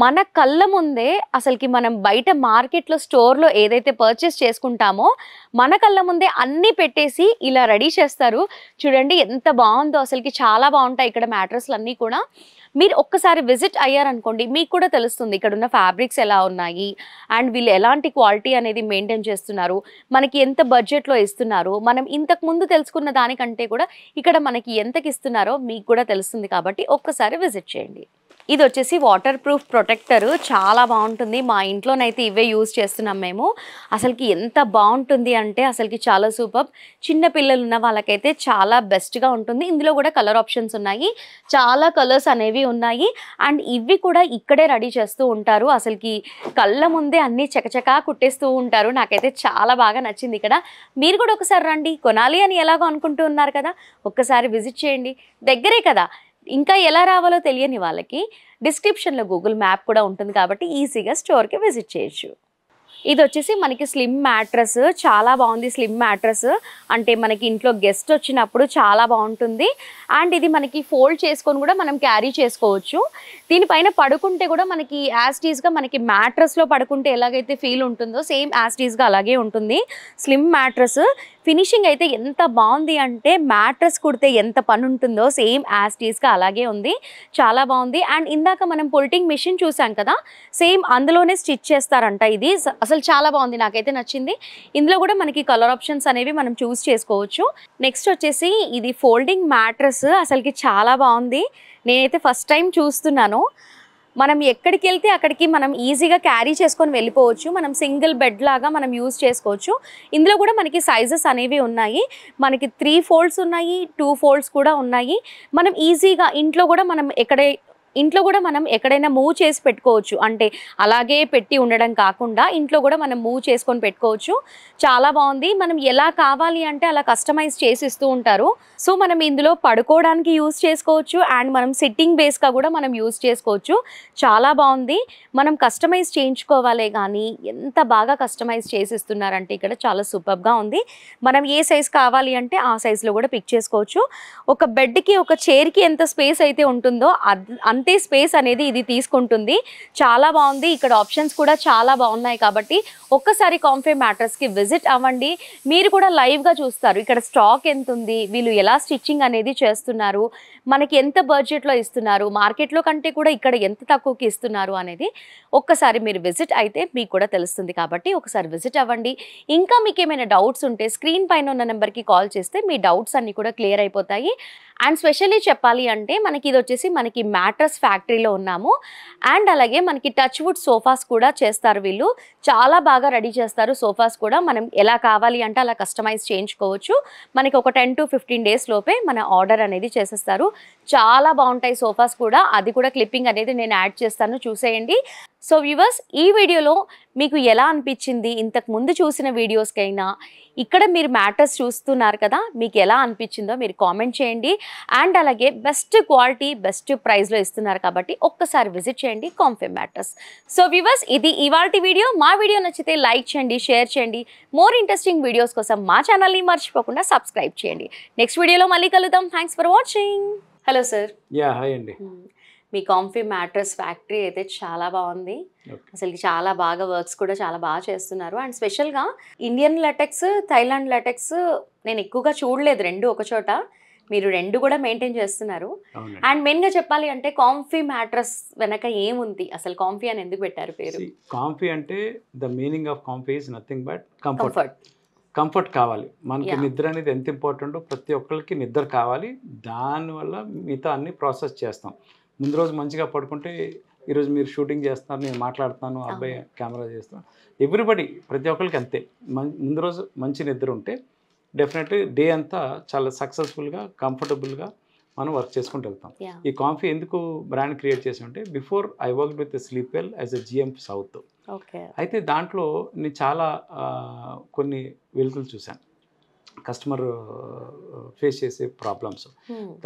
మన కళ్ళ ముందే అసలుకి మనం బయట మార్కెట్లో స్టోర్లో ఏదైతే పర్చేస్ చేసుకుంటామో మన కళ్ళ ముందే అన్నీ పెట్టేసి ఇలా రెడీ చేస్తారు. చూడండి ఎంత బాగుందో, అసలుకి చాలా బాగుంటాయి ఇక్కడ మ్యాట్రస్లు అన్నీ కూడా. మీరు ఒక్కసారి విజిట్ అయ్యారనుకోండి మీకు కూడా తెలుస్తుంది ఇక్కడ ఉన్న ఫ్యాబ్రిక్స్ ఎలా ఉన్నాయి అండ్ వీళ్ళు ఎలాంటి క్వాలిటీ అనేది మెయింటైన్ చేస్తున్నారు, మనకి ఎంత బడ్జెట్లో ఇస్తున్నారు, మనం ఇంతకు ముందు తెలుసుకున్న దానికంటే కూడా ఇక్కడ మనకి ఎంతకి ఇస్తున్నారో మీకు కూడా తెలుస్తుంది. కాబట్టి ఒక్కసారి విజిట్ చేయండి. ఇది వచ్చేసి వాటర్ ప్రూఫ్ ప్రొటెక్టర్, చాలా బాగుంటుంది. మా ఇంట్లోనైతే ఇవే యూజ్ చేస్తున్నాం మేము. అసలుకి ఎంత బాగుంటుంది అంటే అసలుకి చాలా సూపర్. చిన్న పిల్లలు ఉన్న వాళ్ళకైతే చాలా బెస్ట్గా ఉంటుంది. ఇందులో కూడా కలర్ ఆప్షన్స్ ఉన్నాయి, చాలా కలర్స్ అనేవి ఉన్నాయి. అండ్ ఇవి కూడా ఇక్కడే రెడీ చేస్తూ ఉంటారు. అసలుకి కళ్ళ ముందే అన్నీ చకచకా కుట్టేస్తూ ఉంటారు. నాకైతే చాలా బాగా నచ్చింది ఇక్కడ. మీరు కూడా ఒకసారి రండి, కొనాలి అని ఎలాగో అనుకుంటూ ఉన్నారు కదా, ఒక్కసారి విజిట్ చేయండి. దగ్గరే కదా. ఇంకా ఎలా రావాలో తెలియని వాళ్ళకి డిస్క్రిప్షన్లో గూగుల్ మ్యాప్ కూడా ఉంటుంది కాబట్టి ఈజీగా స్టోర్కి విజిట్ చేయొచ్చు. ఇది వచ్చేసి మనకి స్లిమ్ మ్యాట్రస్, చాలా బాగుంది. స్లిమ్ మ్యాట్రస్ అంటే మనకి ఇంట్లో గెస్ట్ వచ్చినప్పుడు చాలా బాగుంటుంది. అండ్ ఇది మనకి ఫోల్డ్ చేసుకొని కూడా మనం క్యారీ చేసుకోవచ్చు. దీనిపైన పడుకుంటే కూడా మనకి యాజ్ టీజ్గా మనకి మ్యాట్రస్లో పడుకుంటే ఎలాగైతే ఫీల్ ఉంటుందో సేమ్ యాజ్ టీజ్గా అలాగే ఉంటుంది. స్లిమ్ మ్యాట్రస్ ఫినిషింగ్ అయితే ఎంత బాగుంది అంటే మ్యాట్రస్ కుడితే ఎంత పని ఉంటుందో సేమ్ యాజ్ టీజ్గా అలాగే ఉంది, చాలా బాగుంది. అండ్ ఇందాక మనం పుల్టింగ్ మిషన్ చూసాం కదా, సేమ్ అందులోనే స్టిచ్ చేస్తారంట. ఇది అసలు చాలా బాగుంది, నాకైతే నచ్చింది. ఇందులో కూడా మనకి కలర్ ఆప్షన్స్ అనేవి మనం చూస్ చేసుకోవచ్చు. నెక్స్ట్ వచ్చేసి ఇది ఫోల్డింగ్ మ్యాట్రస్, అసలుకి చాలా బాగుంది. నేనైతే ఫస్ట్ టైం చూస్తున్నాను. మనం ఎక్కడికి వెళ్తే అక్కడికి మనం ఈజీగా క్యారీ చేసుకొని వెళ్ళిపోవచ్చు. మనం సింగిల్ బెడ్ లాగా మనం యూజ్ చేసుకోవచ్చు. ఇందులో కూడా మనకి సైజెస్ అనేవి ఉన్నాయి. మనకి 3 ఫోల్డ్స్ ఉన్నాయి, 2 ఫోల్డ్స్ కూడా ఉన్నాయి. మనం ఈజీగా ఇంట్లో కూడా మనం ఎక్కడైనా మూవ్ చేసి పెట్టుకోవచ్చు. అంటే అలాగే పెట్టి ఉండడం కాకుండా ఇంట్లో కూడా మనం మూవ్ చేసుకొని పెట్టుకోవచ్చు. చాలా బాగుంది. మనం ఎలా కావాలి అంటే అలా కస్టమైజ్ చేసి ఇస్తూ ఉంటారు. సో మనం ఇందులో పడుకోవడానికి యూజ్ చేసుకోవచ్చు అండ్ మనం సిట్టింగ్ బేస్గా కూడా మనం యూజ్ చేసుకోవచ్చు. చాలా బాగుంది. మనం కస్టమైజ్ చేయించుకోవాలే కానీ ఎంత బాగా కస్టమైజ్ చేసి ఇస్తున్నారంటే ఇక్కడ చాలా సూపర్గా ఉంది. మనం ఏ సైజ్ కావాలి అంటే ఆ సైజులో కూడా పిక్ చేసుకోవచ్చు. ఒక బెడ్కి ఒక చైర్కి ఎంత స్పేస్ అయితే ఉంటుందో అంతే స్పేస్ అనేది ఇది తీసుకుంటుంది. చాలా బాగుంది. ఇక్కడ ఆప్షన్స్ కూడా చాలా బాగున్నాయి కాబట్టి ఒక్కసారి కాంఫే మ్యాట్రస్కి విజిట్ అవ్వండి. మీరు కూడా లైవ్గా చూస్తారు ఇక్కడ స్టాక్ ఎంత ఉంది, వీళ్ళు ఎలా స్టిచ్చింగ్ అనేది చేస్తున్నారు, మనకి ఎంత బడ్జెట్లో ఇస్తున్నారు, మార్కెట్లో కంటే కూడా ఇక్కడ ఎంత తక్కువకి ఇస్తున్నారు అనేది ఒక్కసారి మీరు విజిట్ అయితే మీకు కూడా తెలుస్తుంది. కాబట్టి ఒకసారి విజిట్ అవ్వండి. ఇంకా మీకు ఏమైనా డౌట్స్ ఉంటే స్క్రీన్ పైన ఉన్న నెంబర్కి కాల్ చేస్తే మీ డౌట్స్ అన్నీ కూడా క్లియర్ అయిపోతాయి. అండ్ స్పెషల్లీ చెప్పాలి అంటే మనకి ఇది వచ్చేసి మనకి మ్యాట్రస్ ఫ్యాక్టరీలో ఉన్నాము. అండ్ అలాగే మనకి టచ్ వుడ్ సోఫాస్ కూడా చేస్తారు వీళ్ళు, చాలా బాగా రెడీ చేస్తారు. సోఫాస్ కూడా మనం ఎలా కావాలి అంటే అలా కస్టమైజ్ చేయించుకోవచ్చు. మనకి ఒక 10 to 15 days లోపే మన ఆర్డర్ అనేది చేసేస్తారు. చాలా బాగుంటాయి సోఫాస్ కూడా. అది కూడా క్లిప్పింగ్ అనేది నేను యాడ్ చేస్తాను, చూసేయండి. సో వ్యూవర్స్, ఈ వీడియోలో మీకు ఎలా అనిపించింది, ఇంతకు ముందు చూసిన వీడియోస్కైనా ఇక్కడ మీరు మ్యాటర్స్ చూస్తున్నారు కదా, మీకు ఎలా అనిపించిందో మీరు కామెంట్ చేయండి. అండ్ అలాగే బెస్ట్ క్వాలిటీ బెస్ట్ ప్రైస్లో ఇస్తున్నారు కాబట్టి ఒక్కసారి విజిట్ చేయండి కాంఫీ మ్యాటర్స్. సో వ్యూవర్స్, ఇది ఇవాల్టి వీడియో. మా వీడియో నచ్చితే లైక్ చేయండి, షేర్ చేయండి. మోర్ ఇంట్రెస్టింగ్ వీడియోస్ కోసం మా ఛానల్ని మర్చిపోకుండా సబ్స్క్రైబ్ చేయండి. నెక్స్ట్ వీడియోలో మళ్ళీ కలుద్దాం. Thanks for watching. Hello sir. Hi అండి. మీ కాంఫీ మ్యాటర్స్ ఫ్యాక్టరీ అయితే చాలా బాగుంది. అసలు చాలా బాగా వర్క్స్ కూడా చాలా బాగా చేస్తున్నారు. అండ్ స్పెషల్గా ఇండియన్ లాటెక్స్, థైలాండ్ లాటెక్స్ నేను ఎక్కువగా చూడలేదు, రెండు ఒక చోట. మీరు రెండు కూడా మెయింటైన్ చేస్తున్నారు. అండ్ మెయిన్గా చెప్పాలి అంటే కాంఫీ మ్యాటర్స్ వెనక ఏముంది, అసలు కాంఫీ అని ఎందుకు పెట్టారు పేరు? కాంఫీ అంటే the meaning of comfy is nothing but comfort కావాలి మనకి. నిద్ర అనేది ఎంత ఇంపార్టెంటో ప్రతి ఒక్కరికి నిద్ర కావాలి. దానివల్ల మిగతా అన్ని ప్రాసెస్ చేస్తాం. ముందు రోజు మంచిగా పడుకుంటే ఈరోజు మీరు షూటింగ్ చేస్తున్నారు, నేను మాట్లాడుతాను, అబ్బాయి కెమెరా చేస్తాను, ఎవ్రీబడి ప్రతి ఒక్కరికి అంతే. ముందు రోజు మంచి నిద్ర ఉంటే డెఫినెట్లీ డే అంతా చాలా సక్సెస్ఫుల్గా కంఫర్టబుల్గా మనం వర్క్ చేసుకుంటూ వెళ్తాం. ఈ కాంఫీ ఎందుకు బ్రాండ్ క్రియేట్ చేసామంటే before I work with sleep well as a GM south. అయితే దాంట్లో నేను చాలా కొన్ని వెలుగులు చూశాను, కస్టమర్ ఫేస్ చేసే ప్రాబ్లమ్స్.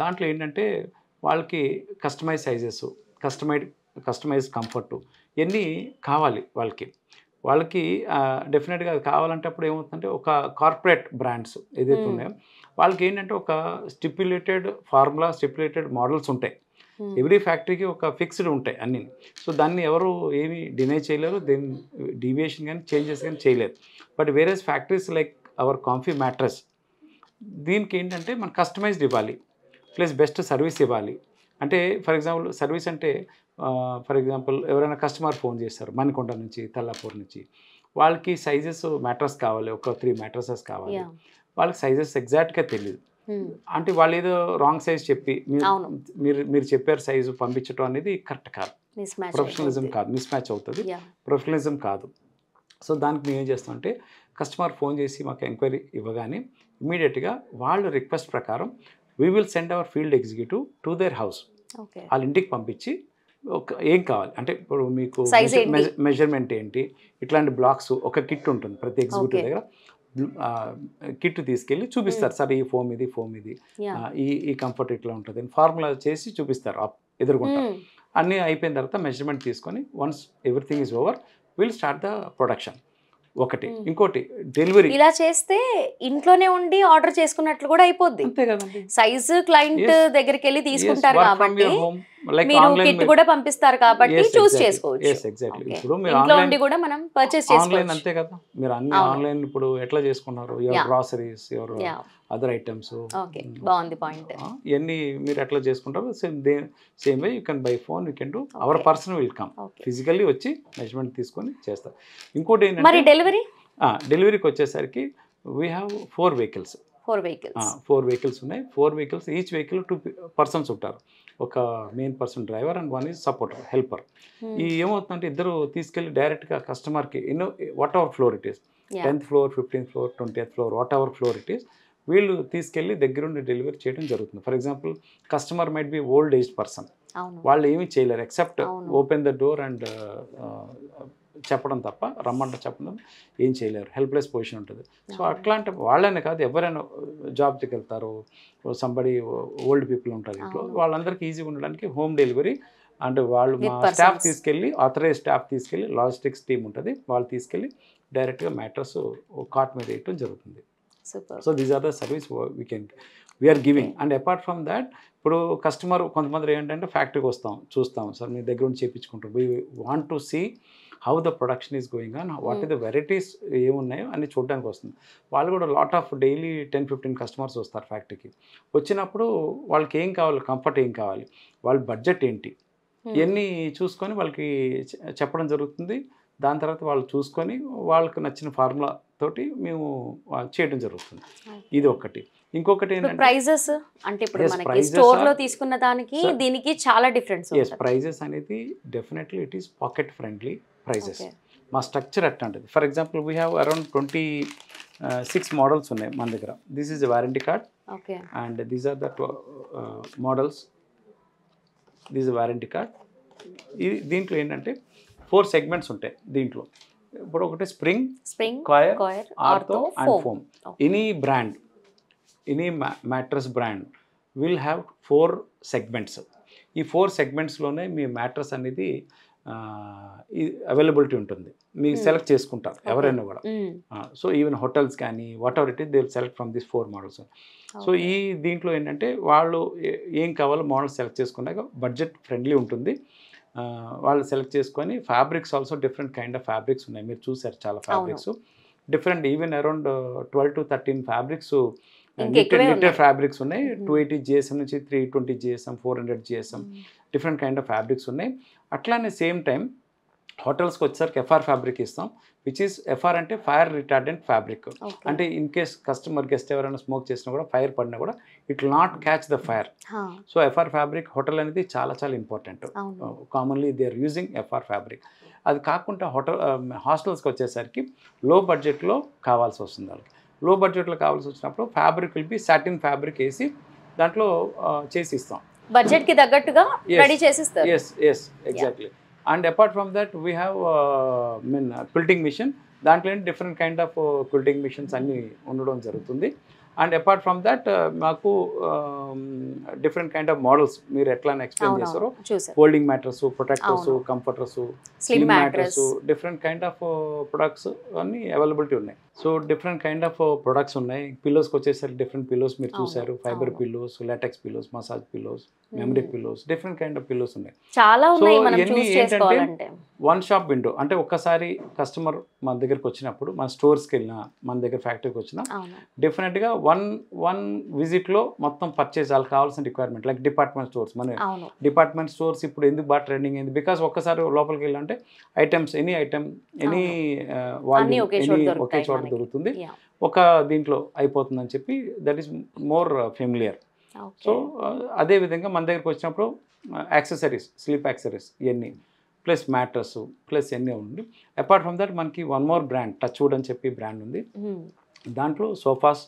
దాంట్లో ఏంటంటే వాళ్ళకి కస్టమైజ్ సైజెస్, కస్టమైజ్ కంఫర్ట్ ఇవన్నీ కావాలి. వాళ్ళకి డెఫినెట్గా అది కావాలంటే అప్పుడు ఏమవుతుందంటే ఒక కార్పొరేట్ బ్రాండ్స్ ఏదైతే ఉన్నాయో వాళ్ళకి ఏంటంటే ఒక స్టిప్యులేటెడ్ ఫార్ములా, స్టిప్యులేటెడ్ మోడల్స్ ఉంటాయి. ఎవ్రీ ఫ్యాక్టరీకి ఒక ఫిక్స్డ్ ఉంటాయి అన్నీ. సో దాన్ని ఎవరు ఏమి డినై చేయలేరు, దీన్ని డీవియేషన్ కానీ చేంజెస్ కానీ చేయలేరు. But whereas factories like our comfy mattress, దీనికి ఏంటంటే మనం కస్టమైజ్డ్ ఇవ్వాలి, ప్లస్ బెస్ట్ సర్వీస్ ఇవ్వాలి. అంటే ఫర్ ఎగ్జాంపుల్ సర్వీస్ అంటే ఫర్ ఎగ్జాంపుల్ ఎవరైనా కస్టమర్ ఫోన్ చేస్తారు మణికొండ నుంచి, తెల్లాపూర్ నుంచి, వాళ్ళకి సైజెస్ మ్యాట్రస్ కావాలి, ఒక 3 మ్యాట్రసెస్ కావాలి. వాళ్ళకి సైజెస్ ఎగ్జాక్ట్గా తెలియదు. అంటే వాళ్ళు ఏదో రాంగ్ సైజ్ చెప్పి మీరు చెప్పారు సైజు పంపించడం అనేది కరెక్ట్ కాదు, ప్రొఫెషనలిజం కాదు, మిస్ మ్యాచ్ అవుతుంది, ప్రొఫెషనలిజం కాదు. సో దానికి మేము ఏం చేస్తామంటే కస్టమర్ ఫోన్ చేసి మాకు ఎంక్వైరీ ఇవ్వగానే ఇమీడియట్గా వాళ్ళ రిక్వెస్ట్ ప్రకారం we will send hour field executive to their house. వాళ్ళ ఇంటికి పంపించి ఏం కావాలి అంటే ఇప్పుడు మీకు మెజర్మెంట్ ఏంటి, ఇట్లాంటి బ్లాక్స్ ఒక కిట్ ఉంటుంది ప్రతి ఎగ్జిక్యూటివ్ దగ్గర. కిట్ తీసుకెళ్ళి చూపిస్తారు, సార్ ఈ ఫోమ్ ఇది, ఈ కంఫర్ట్ ఇట్లా ఉంటుంది అని ఫార్ములా చేసి చూపిస్తారు ఎదుర్కొంటా. అన్నీ అయిపోయిన తర్వాత మెజర్మెంట్ తీసుకొని once everything is over will start the production. ఒకటి, ఇంకోటి డెలివరీ. ఇలా చేస్తే ఇంట్లోనే ఉండి ఆర్డర్ చేసుకున్నట్లు కూడా అయిపోద్ది. అంతే కదండి, సైజ్ క్లయింట్ దగ్గరికి వెళ్ళి తీసుకుంటారు కాబట్టి మీరు కిట్ కూడా పంపిస్తారు కాబట్టి చూస్ చేసుకోవచ్చు. ఎగ్జాక్ట్లీ. ఇప్పుడు మీరు ఇంట్లో ఉండి కూడా మనం పర్చేస్ చేసుకోవచ్చు. అంతే కదా, మీరు అన్ని ఆన్లైన్ ఇప్పుడు ఎట్లా చేసుకున్నారు, your groceries, your other items. బాగుంది పాయింట్. ఇవన్నీ మీరు ఎట్లా చేసుకుంటారు same way you can buy phone, you can do, our person will come physically వచ్చి మెజర్మెంట్ తీసుకొని చేస్తారు. ఇంకోటి ఏంటంటే డెలివరీకి వచ్చేసరికి వీ హ్యావ్ 4 వెహికల్స్. 4 వెహికల్స్ ఉన్నాయి. 4 వెహికల్స్, ఈచ్ వెహికల్ 2 పర్సన్స్ ఉంటారు. ఒక main person driver and 1 is supporter, helper. ఈ ఏమవుతుందంటే ఇద్దరు తీసుకెళ్ళి డైరెక్ట్గా కస్టమర్కి what ever floor it is, 10th floor, 15th floor, 20th floor, what ever floor it is, వీళ్ళు తీసుకెళ్ళి దగ్గరుండి డెలివరీ చేయడం జరుగుతుంది. For example customer might be old age person, వాళ్ళు ఏమీ చేయలేరు except open the door and చెప్పడం తప్ప, రమ్మంటే చెప్పడం ఏం చేయలేరు, హెల్ప్లెస్ పొజిషన్ ఉంటుంది. సో అట్లాంటి వాళ్ళనే కాదు, ఎవరైనా జాబ్కి వెళ్తారు, సంబడి ఓల్డ్ పీపుల్ ఉంటారు ఇంట్లో, వాళ్ళందరికీ ఈజీగా ఉండడానికి హోమ్ డెలివరీ అండ్ వాళ్ళు మా స్టాఫ్ తీసుకెళ్ళి, ఆథరైజ్ స్టాఫ్ తీసుకెళ్ళి, లాజిస్టిక్స్ టీమ్ ఉంటుంది, వాళ్ళు తీసుకెళ్ళి డైరెక్ట్గా మ్యాట్రస్ కార్ట్ మీద వేయటం జరుగుతుంది. So these are the service we're giving. And apart from that ఇప్పుడు కస్టమర్ కొంతమంది ఏంటంటే ఫ్యాక్టరీకి చూస్తాం సార్ మీ దగ్గర నుంచి చేయించుకుంటాం, we want to see how the production is going on, what is the varieties ఏమున్నాయో అన్ని చూడడానికి వస్తుంది. వాళ్ళు కూడా లాట్ ఆఫ్ డైలీ 10-15 కస్టమర్స్ వస్తారు ఫ్యాక్టరీకి. వచ్చినప్పుడు వాళ్ళకి ఏం కావాలి, కంఫర్ట్ ఏం కావాలి, వాళ్ళ బడ్జెట్ ఏంటి, ఇవన్నీ చూసుకొని వాళ్ళకి చెప్పడం జరుగుతుంది. దాని తర్వాత వాళ్ళు చూసుకొని వాళ్ళకి నచ్చిన ఫార్ములా తోటి మేము చేయడం జరుగుతుంది. ఇది ఒకటి. ఇంకొకటి ఏంటంటే ప్రైజెస్ అంటే ఇప్పుడు మనకి స్టోర్ లో తీసుకున్న దానికి దీనికి చాలా డిఫరెన్స్ ఉంది. ప్రైజెస్ అనేది definitely it is pocket friendly prices. మా స్ట్రక్చర్ అట్లాంటిది. For example we have around 26 models ఉన్నాయి మన దగ్గర. This is warranty card and these are the models. This warranty card. దీంట్లో ఏంటంటే 4 సెగ్మెంట్స్ ఉంటాయి దీంట్లో. ఇప్పుడు ఒకటి spring, spring, coir, coir, ortho and foam. Any brand, any mattress brand will have 4 segments. ఈ 4 సెగ్మెంట్స్లోనే మీ మ్యాట్రస్ అనేది అవైలబిలిటీ ఉంటుంది. మీరు సెలెక్ట్ చేసుకుంటారు ఎవరైనా కూడా. సో ఈవెన్ హోటల్స్ కానీ what ever it is they will select from this 4 models. So ఈ దీంట్లో ఏంటంటే వాళ్ళు ఏం కావాలో మోడల్స్ సెలెక్ట్ చేసుకున్నాక బడ్జెట్ ఫ్రెండ్లీ ఉంటుంది. వాళ్ళు సెలెక్ట్ చేసుకొని fabrics also different kind of fabrics ఉన్నాయి. మీరు చూసారు చాలా fabrics different, even around 12 to 13 fabrics knitted fabrics ఉన్నాయి. 280 GSM నుంచి 320 GSM, 400 GSM different kind of fabrics ఉన్నాయి. అట్లానే సేమ్ టైం హోటల్స్కి వచ్చేసరికి FR ఫ్యాబ్రిక్ ఇస్తాం, విచ్ ఈస్ FR అంటే ఫైర్ రిటార్డెంట్ ఫ్యాబ్రిక్. అంటే ఇన్ కేస్ కస్టమర్ గెస్ట్ ఎవరైనా స్మోక్ చేసినా కూడా, ఫైర్ పడినా కూడా it will not catch the fire. So FR fabric hotel అనేది చాలా చాలా important. Commonly they are using FR fabric. అది కాకుండా హాస్టల్స్కి వచ్చేసరికి లో బడ్జెట్లో కావాల్సి వస్తుంది. వాళ్ళకి లో బడ్జెట్లో కావాల్సి వచ్చినప్పుడు fabric will be satin fabric వేసి దాంట్లో చేసి ఇస్తాం. బడ్జెట్కి తగ్గట్టుగా రెడీ చేసిస్తారు. Yes exactly. And apart from that we have quilting machine. దాంట్లో different kind of quilting machines అన్నీ ఉండడం జరుగుతుంది. అండ్ అపార్ట్ ఫ్రమ్ దట్ మాకు డిఫరెంట్ కైండ్ ఆఫ్ మోడల్స్ మీరు ఎట్లా ఎక్స్ప్లెయిన్ చేస్తారో, folding mattress, protectors, comforters, slim mattress, different kind of products అన్నీ అవైలబిలిటీ ఉన్నాయి. So different kind of products ఉన్నాయి. పిల్లోస్కి వచ్చేసరికి డిఫరెంట్ పిల్లోస్ మీరు చూసారు, fibre pillows, LaTeX pillows, massage pillows, memory pillows, different kind of pillows ఉన్నాయి. సో ఇవన్నీ ఏంటంటే వన్ షాప్ విండో. అంటే ఒక్కసారి కస్టమర్ మన దగ్గరికి వచ్చినప్పుడు, మన స్టోర్స్కి వెళ్ళినా, మన దగ్గర ఫ్యాక్టరీకి వచ్చినా డెఫినెట్గా వన్ విజిట్లో మొత్తం పర్చేజ్ వాళ్ళకి కావాల్సిన రిక్వైర్మెంట్. లైక్ డిపార్ట్మెంట్ స్టోర్స్, మన డిపార్ట్మెంట్ స్టోర్స్ ఇప్పుడు ఎందుకు బాగా ట్రెండింగ్ అయింది, బికాస్ ఒక్కసారి లోపలికి వెళ్ళాలంటే items, any item, any value, any ఒకే చోట దొరుకుతుంది, ఒక దీంట్లో అయిపోతుందని చెప్పి that is more familiar. So అదేవిధంగా మన దగ్గరికి వచ్చినప్పుడు యాక్సెసరీస్, స్లీప్ యాక్సెసరీస్ ఇవన్నీ ప్లస్ మ్యాట్రస్ ప్లస్ ఎన్ని ఉంది. అపార్ట్ ఫ్రమ్ దట్ మనకి వన్ మోర్ బ్రాండ్, టచ్వుడ్ అని చెప్పి బ్రాండ్ ఉంది. దాంట్లో సోఫాస్,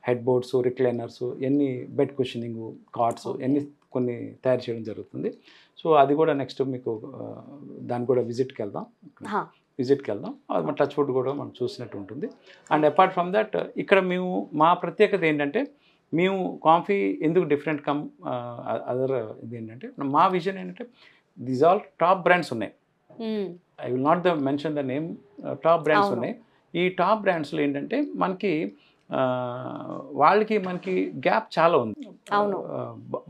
హెడ్ బోర్డ్స్, రిక్లైనర్స్, ఎన్ని బెడ్ కుషనింగ్, కార్డ్స్ ఎన్ని కొన్ని తయారు చేయడం జరుగుతుంది. సో అది కూడా నెక్స్ట్ మీకు దాన్ని కూడా విజిట్కి వెళ్దాం. అది టచ్వుడ్ కూడా మనం చూసినట్టు ఉంటుంది. అండ్ అపార్ట్ ఫ్రమ్ దట్ ఇక్కడ మేము మా ప్రత్యేకత ఏంటంటే, మేము కాంఫీ ఎందుకు డిఫరెంట్ అదర్ ఇది ఏంటంటే, మా విజన్ ఏంటంటే దీస్ ఆల్ టాప్ బ్రాండ్స్ ఉన్నాయి. I will not mention the name. Top brands ఉన్నాయి. ఈ టాప్ బ్రాండ్స్లో ఏంటంటే మనకి వాళ్ళకి మనకి గ్యాప్ చాలా ఉంది.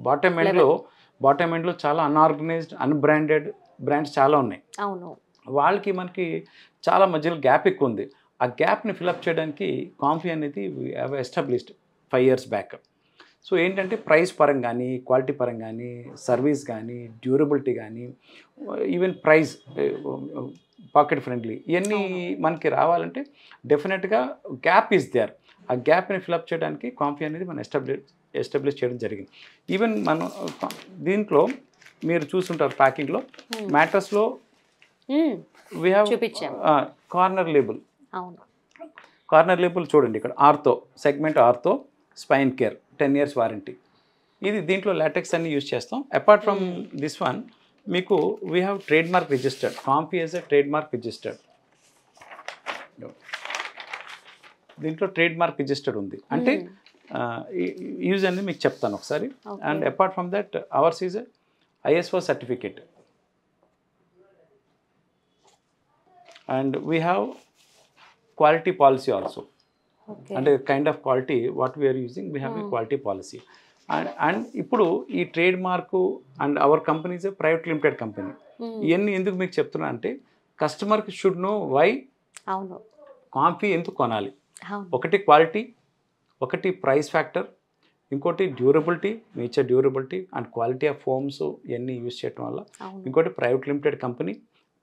బాటమ్ ఎండ్లో చాలా అన్ఆర్గనైజ్డ్, అన్బ్రాండెడ్ బ్రాండ్స్ చాలా ఉన్నాయి. వాళ్ళకి మనకి చాలా మధ్యలో గ్యాప్ ఎక్కువ ఉంది. ఆ గ్యాప్ని ఫిలప్ చేయడానికి కాంఫీ అనేది we have established 5 years back. So ఏంటంటే ప్రైస్ పరంగా కానీ, క్వాలిటీ పరంగా కానీ, సర్వీస్ కానీ, డ్యూరబిలిటీ కానీ, ఈవెన్ ప్రైస్, పాకెట్ ఫ్రెండ్లీ, ఇవన్నీ మనకి రావాలంటే డెఫినెట్గా గ్యాప్ ఈజ్ దేర్. ఆ గ్యాప్ని ఫిలప్ చేయడానికి కాంఫీ అనేది మనం ఎస్టాబ్లిష్ చేయడం జరిగింది. ఈవెన్ మనం దీంట్లో మీరు చూస్తుంటారు ప్యాకింగ్లో, మ్యాట్రస్లో we have corner label. Corner label చూడండి ఇక్కడ, ortho segment, ortho spine care 10 years warranty. ఇది దీంట్లో లాటెక్స్ అన్ని యూజ్ చేస్తాం. అపార్ట్ ఫ్రమ్ దిస్ వన్ మీకు we have trade mark registered. Comfy as a trade mark registered. దీంట్లో ట్రేడ్ మార్క్ రిజిస్టర్డ్ ఉంది. అంటే యూజ్ అనేది మీకు చెప్తాను ఒకసారి. And apart from that ours is ISO certificate. And we have quality policy also. అంటే kind of quality what we are using, we have a quality policy. And ఇప్పుడు ఈ trademark and our company is a private limited company. ఇవన్నీ ఎందుకు మీకు చెప్తున్నా అంటే, కస్టమర్కి షుడ్ నో వై కాంఫీ ఎందుకు కొనాలి. ఒకటి క్వాలిటీ, ఒకటి ప్రైస్ ఫ్యాక్టర్, ఇంకోటి durability, nature durability and quality of firms ఇవన్నీ యూజ్ చేయడం వల్ల. ఇంకోటి private limited company.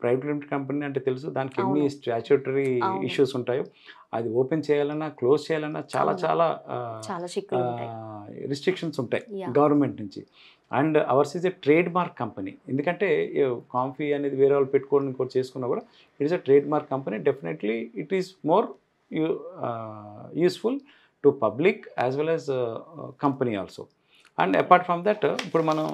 Private limited company అంటే తెలుసు, దానికి ఎన్ని స్టాచ్యూటరీ ఇష్యూస్ ఉంటాయో, అది ఓపెన్ చేయాలన్నా, క్లోజ్ చేయాలన్నా చాలా చాలా రిస్ట్రిక్షన్స్ ఉంటాయి గవర్నమెంట్ నుంచి. And ours is a trade mark company. ఎందుకంటే కాంఫీ అనేది వేరే వాళ్ళు పెట్టుకోవడం ఇంకోటి చేసుకున్నా కూడా it is a trade mark company. Definitely it is more useful to public as well as company also. And apart from that ఇప్పుడు మనం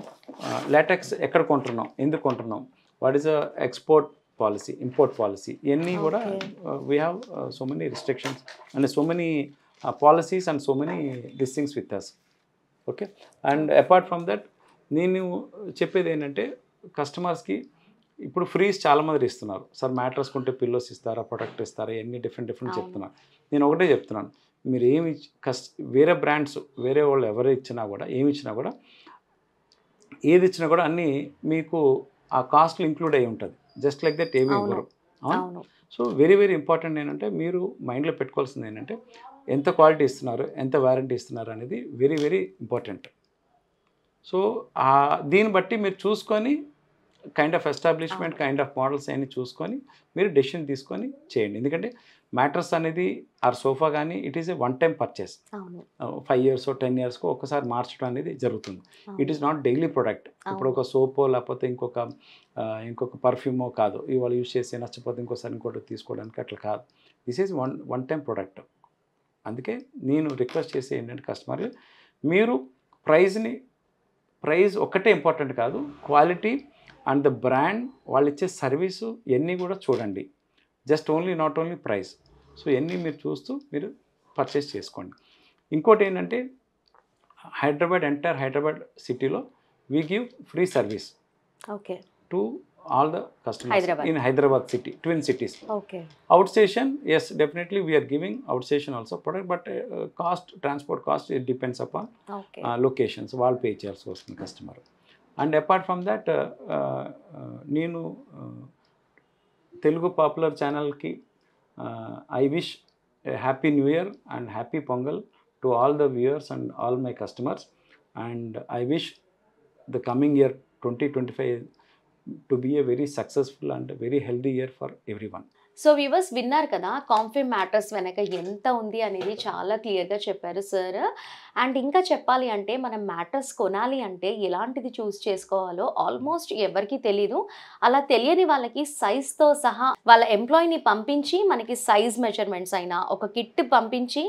లాటెక్స్ ఎక్కడ కొంటున్నాం, ఎందుకు కొంటున్నాం, what is export policy, import policy, ఇవన్నీ కూడా we have so many restrictions and so many policies and so many this things with us. Okay, and apart from that నేను చెప్పేది ఏంటంటే కస్టమర్స్కి ఇప్పుడు ఫ్రీస్ చాలామంది ఇస్తున్నారు. సార్ మ్యాట్రస్ కొంటే పిల్లోస్ ఇస్తారా, ప్రొడక్ట్ ఇస్తారా, ఇవన్నీ డిఫరెంట్ చెప్తున్నారు. నేను ఒకటే చెప్తున్నాను, మీరు ఏమి వేరే బ్రాండ్స్ వేరే వాళ్ళు ఎవరు ఇచ్చినా కూడా ఏమి ఇచ్చినా కూడా ఏది ఇచ్చినా కూడా అన్నీ మీకు ఆ కాస్ట్లు ఇంక్లూడ్ అయి ఉంటుంది. జస్ట్ లైక్ దట్ ఏమి ఇవ్వరు. సో వెరీ వెరీ ఇంపార్టెంట్ ఏంటంటే మీరు మైండ్లో పెట్టుకోవాల్సింది ఏంటంటే ఎంత క్వాలిటీ ఇస్తున్నారు, ఎంత వారంటీ ఇస్తున్నారు అనేది వెరీ వెరీ ఇంపార్టెంట్. సో దీన్ని బట్టి మీరు చూసుకొని kind of establishment, kind of models అన్ని చూసుకొని మీరు డెసిషన్ తీసుకొని చేయండి. ఎందుకంటే మ్యాట్రస్ అనేది ఆర్ సోఫా కానీ it is a one time purchase. 5 years 10 years ఒకసారి మార్చడం అనేది జరుగుతుంది. It is not daily product. ఇప్పుడు ఒక సోపో లేకపోతే ఇంకొక పర్ఫ్యూమో కాదు, ఇవాళ యూజ్ చేసి నచ్చపోతే ఇంకోసారి ఇంకోటి తీసుకోవడానికి అట్లా కాదు. This is one time product. అందుకే నేను రిక్వెస్ట్ చేసే ఏంటంటే కస్టమర్, మీరు ప్రైస్ ఒక్కటే ఇంపార్టెంట్ కాదు, క్వాలిటీ అండ్ ద బ్రాండ్, వాళ్ళు ఇచ్చే సర్వీసు ఇవన్నీ కూడా చూడండి. Just not only price. So ఇవన్నీ మీరు చూస్తూ మీరు పర్చేస్ చేసుకోండి. ఇంకోటి ఏంటంటే ఎంటైర్ హైదరాబాద్ సిటీలో we give free service to all the customers in Hyderabad city, twin cities. Outstation, yes, definitely we are giving outstation also product, but transport cost, it depends upon locations. Wall pay cheyalsi vastundi customer. And apart from that, nenu Telugu Popular channel ki I wish a happy new year and happy Pongal to all the viewers and all my customers, and I wish the coming year 2025 to be a very successful and very healthy year for everyone. So viewers విన్నారు కదా, కాంఫీ మ్యాటర్స్ వెనక ఎంత ఉంది అనేది చాలా క్లియర్గా చెప్పారు సార్. అండ్ ఇంకా చెప్పాలి అంటే మనం మ్యాటర్స్ కొనాలి అంటే ఎలాంటిది చూస్ చేసుకోవాలో ఆల్మోస్ట్ ఎవరికి తెలీదు. అలా తెలియని వాళ్ళకి సైజ్తో సహా వాళ్ళ ఎంప్లాయీని పంపించి మనకి సైజ్ మెజర్మెంట్స్ అయినా ఒక కిట్ పంపించి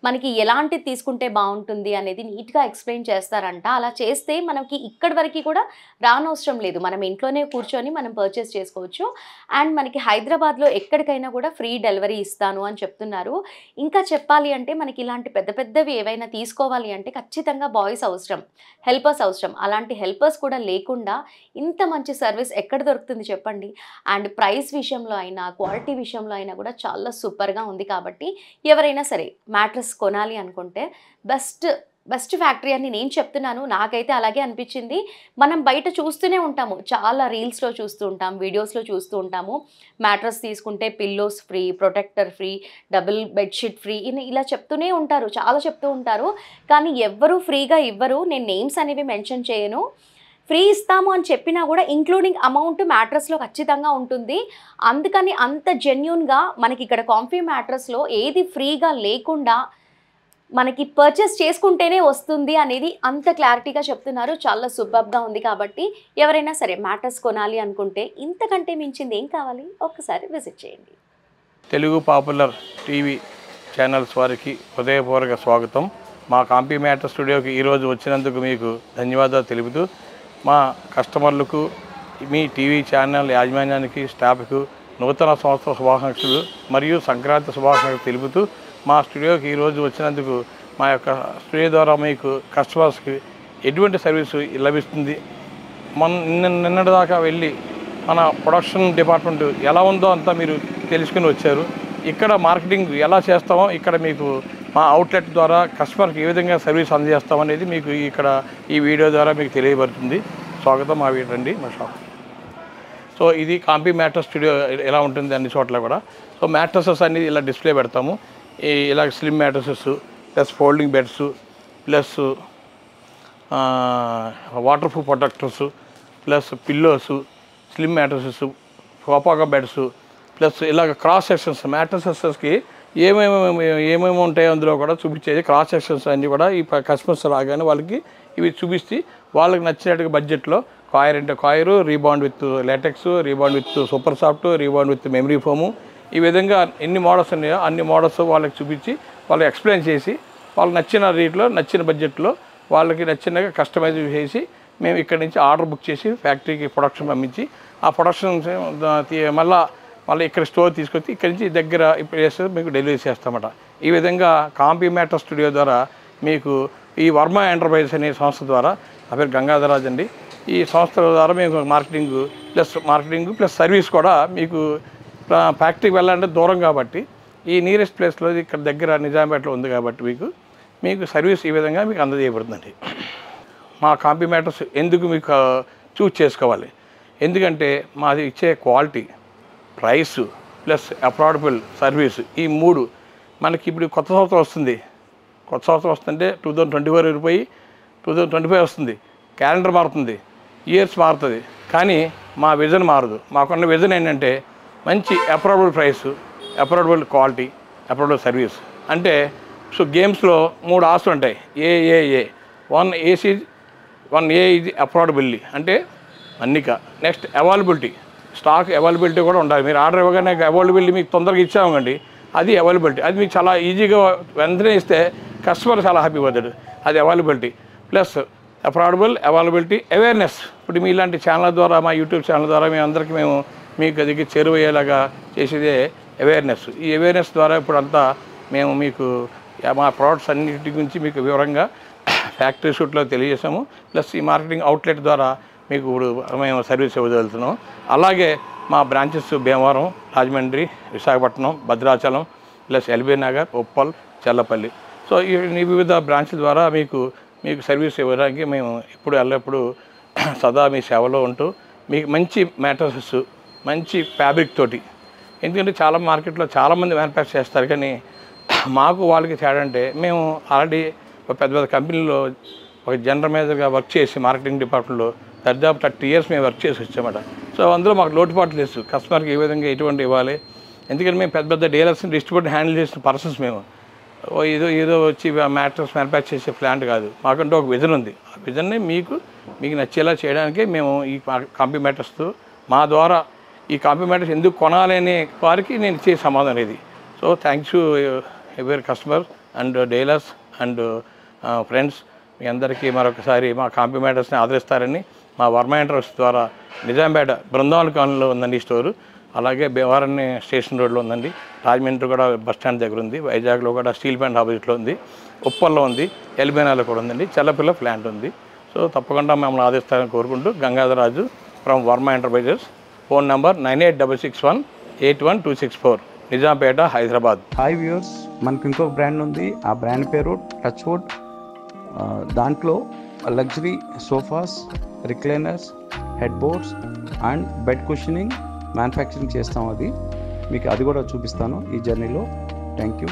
మనకి ఎలాంటిది తీసుకుంటే బాగుంటుంది అనేది నీట్గా ఎక్స్ప్లెయిన్ చేస్తారంట. అలా చేస్తే మనకి ఇక్కడి వరకు కూడా రానవసరం లేదు, మనం ఇంట్లోనే కూర్చొని మనం పర్చేస్ చేసుకోవచ్చు. అండ్ మనకి హైదరాబాద్లో ఎక్కడికైనా కూడా ఫ్రీ డెలివరీ ఇస్తాను అని చెప్తున్నారు. ఇంకా చెప్పాలి అంటే మనకి ఇలాంటి పెద్ద పెద్దవి ఏవైనా తీసుకోవాలి అంటే ఖచ్చితంగా బాయ్స్ అవసరం, హెల్పర్స్ అవసరం. అలాంటి హెల్పర్స్ కూడా లేకుండా ఇంత మంచి సర్వీస్ ఎక్కడ దొరుకుతుంది చెప్పండి. అండ్ ప్రైస్ విషయంలో అయినా క్వాలిటీ విషయంలో అయినా కూడా చాలా సూపర్గా ఉంది. కాబట్టి ఎవరైనా సరే మ్యాట్రెస్ కొనాలి అనుకుంటే బెస్ట్ ఫ్యాక్టరీ అని నేను చెప్తున్నాను. నాకైతే అలాగే అనిపించింది. మనం బయట చూస్తూనే ఉంటాము, చాలా రీల్స్లో చూస్తూ ఉంటాం, వీడియోస్లో చూస్తూ ఉంటాము. మ్యాట్రస్ తీసుకుంటే pillows free, protector free, double bedsheet free, ఇలా చెప్తూనే ఉంటారు, చాలా చెప్తూ ఉంటారు. కానీ ఎవ్వరూ ఫ్రీగా ఇవ్వరు. నేను నేమ్స్ అనేవి మెన్షన్ చేయను. ఫ్రీ ఇస్తాము అని చెప్పినా కూడా ఇంక్లూడింగ్ అమౌంట్ మ్యాట్రస్లో ఖచ్చితంగా ఉంటుంది. అందుకని అంత జెన్యూన్గా మనకి ఇక్కడ కాంఫీ మ్యాట్రస్లో ఏది ఫ్రీగా లేకుండా మనకి పర్చేస్ చేసుకుంటేనే వస్తుంది అనేది అంత క్లారిటీగా చెప్తున్నారు. చాలా సూపర్గా ఉంది. కాబట్టి ఎవరైనా సరే మ్యాటర్స్ కొనాలి అనుకుంటే ఇంతకంటే మించింది ఏం కావాలి, ఒక్కసారి విజిట్ చేయండి. తెలుగు పాపులర్ టీవీ ఛానల్స్ వారికి హృదయపూర్వక స్వాగతం. మా కాంపీ మ్యాటర్ స్టూడియోకి ఈరోజు వచ్చినందుకు మీకు ధన్యవాదాలు తెలుపుతూ, మా కస్టమర్లకు, మీ టీవీ ఛానల్ యాజమాన్యానికి, స్టాఫ్కు నూతన సంవత్సర శుభాకాంక్షలు మరియు సంక్రాంతి శుభాకాంక్షలు తెలుపుతూ, మా స్టూడియోకి ఈరోజు వచ్చినందుకు మా యొక్క స్టూడియో ద్వారా మీకు కస్టమర్స్కి ఎటువంటి సర్వీసు లభిస్తుంది, నిన్నటి దాకా వెళ్ళి మన ప్రొడక్షన్ డిపార్ట్మెంట్ ఎలా ఉందో అంతా మీరు తెలుసుకుని వచ్చారు. ఇక్కడ మార్కెటింగ్ ఎలా చేస్తామో ఇక్కడ మీకు మా అవుట్లెట్ ద్వారా కస్టమర్కి ఏ విధంగా సర్వీస్ అందజేస్తాం అనేది మీకు ఇక్కడ ఈ వీడియో ద్వారా మీకు తెలియబడుతుంది. స్వాగతం, మా రండి మా షాప్. సో ఇది కాంపీ మ్యాట్రస్ స్టూడియో ఎలా ఉంటుంది అన్ని చోట్ల కూడా. సో మ్యాట్రసెస్ అన్ని ఇలా డిస్ప్లే పెడతాము. ఇలా slim mattresses plus folding beds plus water proof protectors plus pillows, slim mattresses, sofa beds plus ఇలాగ క్రాస్ సెక్షన్స్ మ్యాట్రసెస్కి ఏమేమి ఉంటాయో అందులో కూడా చూపించేది క్రాస్ సెక్షన్స్ అన్నీ కూడా ఈ కస్టమర్స్ రాగానే వాళ్ళకి ఇవి చూపిస్తే వాళ్ళకి నచ్చినట్టుగా బడ్జెట్లో కాయర్ అంటే coir, rebond with latex, rebond with super soft, rebond with memory foam, ఈ విధంగా ఎన్ని మోడల్స్ ఉన్నాయో అన్ని మోడల్స్ వాళ్ళకి చూపించి వాళ్ళకి ఎక్స్ప్లెయిన్ చేసి వాళ్ళకి నచ్చిన రేట్లో నచ్చిన బడ్జెట్లో వాళ్ళకి నచ్చినగా కస్టమైజ్ చేసి మేము ఇక్కడి నుంచి ఆర్డర్ బుక్ చేసి ఫ్యాక్టరీకి ప్రొడక్షన్ పంపించి ఆ ప్రొడక్షన్ మళ్ళీ ఇక్కడ స్టోర్ తీసుకొచ్చి ఇక్కడి నుంచి దగ్గర ఇప్పుడు చేస్తే మీకు డెలివరీ చేస్తామట. ఈ విధంగా కాంపీ మ్యాటర్ స్టూడియో ద్వారా మీకు ఈ వర్మ ఎంటర్ప్రైజెస్ అనే సంస్థ ద్వారా, నా పేరు గంగాధరరాజ్ అండి, ఈ సంస్థ ద్వారా మేము మార్కెటింగ్ ప్లస్ సర్వీస్ కూడా మీకు ఫ్యాక్టరీకి వెళ్ళాలంటే దూరం కాబట్టి ఈ నియరెస్ట్ ప్లేస్లో ఇక్కడ దగ్గర నిజాంపేటలో ఉంది కాబట్టి మీకు సర్వీస్ ఈ విధంగా మీకు అందజేయబడుతుందండి. మా కాంపీ మ్యాటర్స్ ఎందుకు మీకు చూస్ చేసుకోవాలి, ఎందుకంటే మాది ఇచ్చే quality, price plus affordable service, ఈ 3 మనకి ఇప్పుడు కొత్త సంవత్సరం వస్తుంది. కొత్త సంవత్సరం వస్తుంటే 2024 వెళ్ళిపోయి 2025 వస్తుంది. క్యాలెండర్ మారుతుంది, ఇయర్స్ మారుతుంది, కానీ మా విజన్ మారదు. మాకున్న విజన్ ఏంటంటే మంచి affordable price, affordable quality, affordable service. అంటే సో గేమ్స్లో 3 ఆస్తులు ఉంటాయి, ఏఏఏ. 1A ఇది అఫోర్డబిలిటీ అంటే మన్నిక. నెక్స్ట్ అవైలబిలిటీ, స్టాక్ అవైలబిలిటీ కూడా ఉండాలి. మీరు ఆర్డర్ ఇవ్వగానే అవైలబిలిటీ మీకు తొందరగా ఇచ్చామండి, అది అవైలబిలిటీ. అది మీకు చాలా ఈజీగా వెంటనే ఇస్తే కస్టమర్ చాలా హ్యాపీ అవుతాడు. అది availability plus affordable, availability, awareness. ఇప్పుడు మీ ఇలాంటి ఛానల్ ద్వారా, మా యూట్యూబ్ ఛానల్ ద్వారా మేము మీకు దగ్గర చేరువయ్యేలాగా చేసేదే అవేర్నెస్. ఈ అవేర్నెస్ ద్వారా ఇప్పుడంతా మేము మీకు మా ప్రోడక్ట్స్ అన్నిటి గురించి మీకు వివరంగా ఫ్యాక్టరీ షూట్లో తెలియజేసాము. ప్లస్ ఈ మార్కెటింగ్ అవుట్లెట్ ద్వారా మీకు ఇప్పుడు మేము సర్వీస్ ఇవ్వగలుగుతున్నాం. అలాగే మా branches Bhimavaram, Rajahmundry, Visakhapatnam, Bhadrachalam, plus LB Nagar, Uppal, Challapalli. So ఈ వివిధ బ్రాంచ్ల ద్వారా మీకు సర్వీస్ ఇవ్వడానికి మేము ఎల్లప్పుడూ సదా మీ సేవలో ఉంటూ మీకు మంచి మ్యాట్రసెస్, మంచి ఫ్యాబ్రిక్ తోటి. ఎందుకంటే చాలా మార్కెట్లో చాలామంది మ్యానుఫ్యాక్చర్ చేస్తారు, కానీ మాకు వాళ్ళకి తేడా అంటే మేము ఆల్రెడీ ఒక పెద్ద కంపెనీలో ఒక జనరల్ మేనేజర్గా వర్క్ చేసి మార్కెటింగ్ డిపార్ట్మెంట్లో దాదాపు 30 years మేము వర్క్ చేసి వచ్చామట. సో అందులో మాకు లోటుపాట్లు లేదు, కస్టమర్కి ఏ విధంగా ఎటువంటి ఇవ్వాలి. ఎందుకంటే మేము పెద్ద డీలర్స్ని డిస్ట్రిబ్యూటర్ హ్యాండిల్ చేసిన పర్సన్స్. మేము ఏదో వచ్చి మ్యాట్రస్ మ్యానుఫ్యాక్చర్ చేసే ప్లాంట్ కాదు. మాకంటే ఒక విజన్ ఉంది. ఆ విజన్ని మీకు నచ్చేలా చేయడానికే మేము ఈ కాంపీ మ్యాటర్స్తో మా ద్వారా ఈ కాంపీ మ్యాటర్స్ ఎందుకు కొనాలి అనే వారికి నేను ఇచ్చే సమాధానం ఇది. So thanks to every customer and dealers and friends, మీ అందరికీ మరొకసారి మా కాంపీ మ్యాటర్స్ని ఆదరిస్తారని. మా వర్మ ఎంటర్ప్రైజెస్ ద్వారా నిజాంపేట బృందావన్ కాలనీలో ఉందండి స్టోరు. అలాగే భీమవరం స్టేషన్ రోడ్లో ఉందండి. రాజమండ్రి కూడా బస్ స్టాండ్ దగ్గర ఉంది. వైజాగ్లో కూడా స్టీల్ ప్లాంట్ ఆపోజిట్లో ఉంది. ఉప్పల్లో ఉంది. ఎల్బీనాలో కూడా ఉందండి. చల్లపిల్ల ప్లాంట్ ఉంది. సో తప్పకుండా మమ్మల్ని ఆదరిస్తారని కోరుకుంటూ Gangadhararaju from Varma enterprises. Phone number 9866181264, Nizampet, Hyderabad. Hi viewers, మనకు ఇంకొక బ్రాండ్ ఉంది. ఆ బ్రాండ్ పేరు టచ్వుడ్. దాంట్లో luxury sofas, recliners, head boards and bed cushioning manufacturing చేస్తాం. అది మీకు అది కూడా చూపిస్తాను ఈ జర్నీలో. Thank you.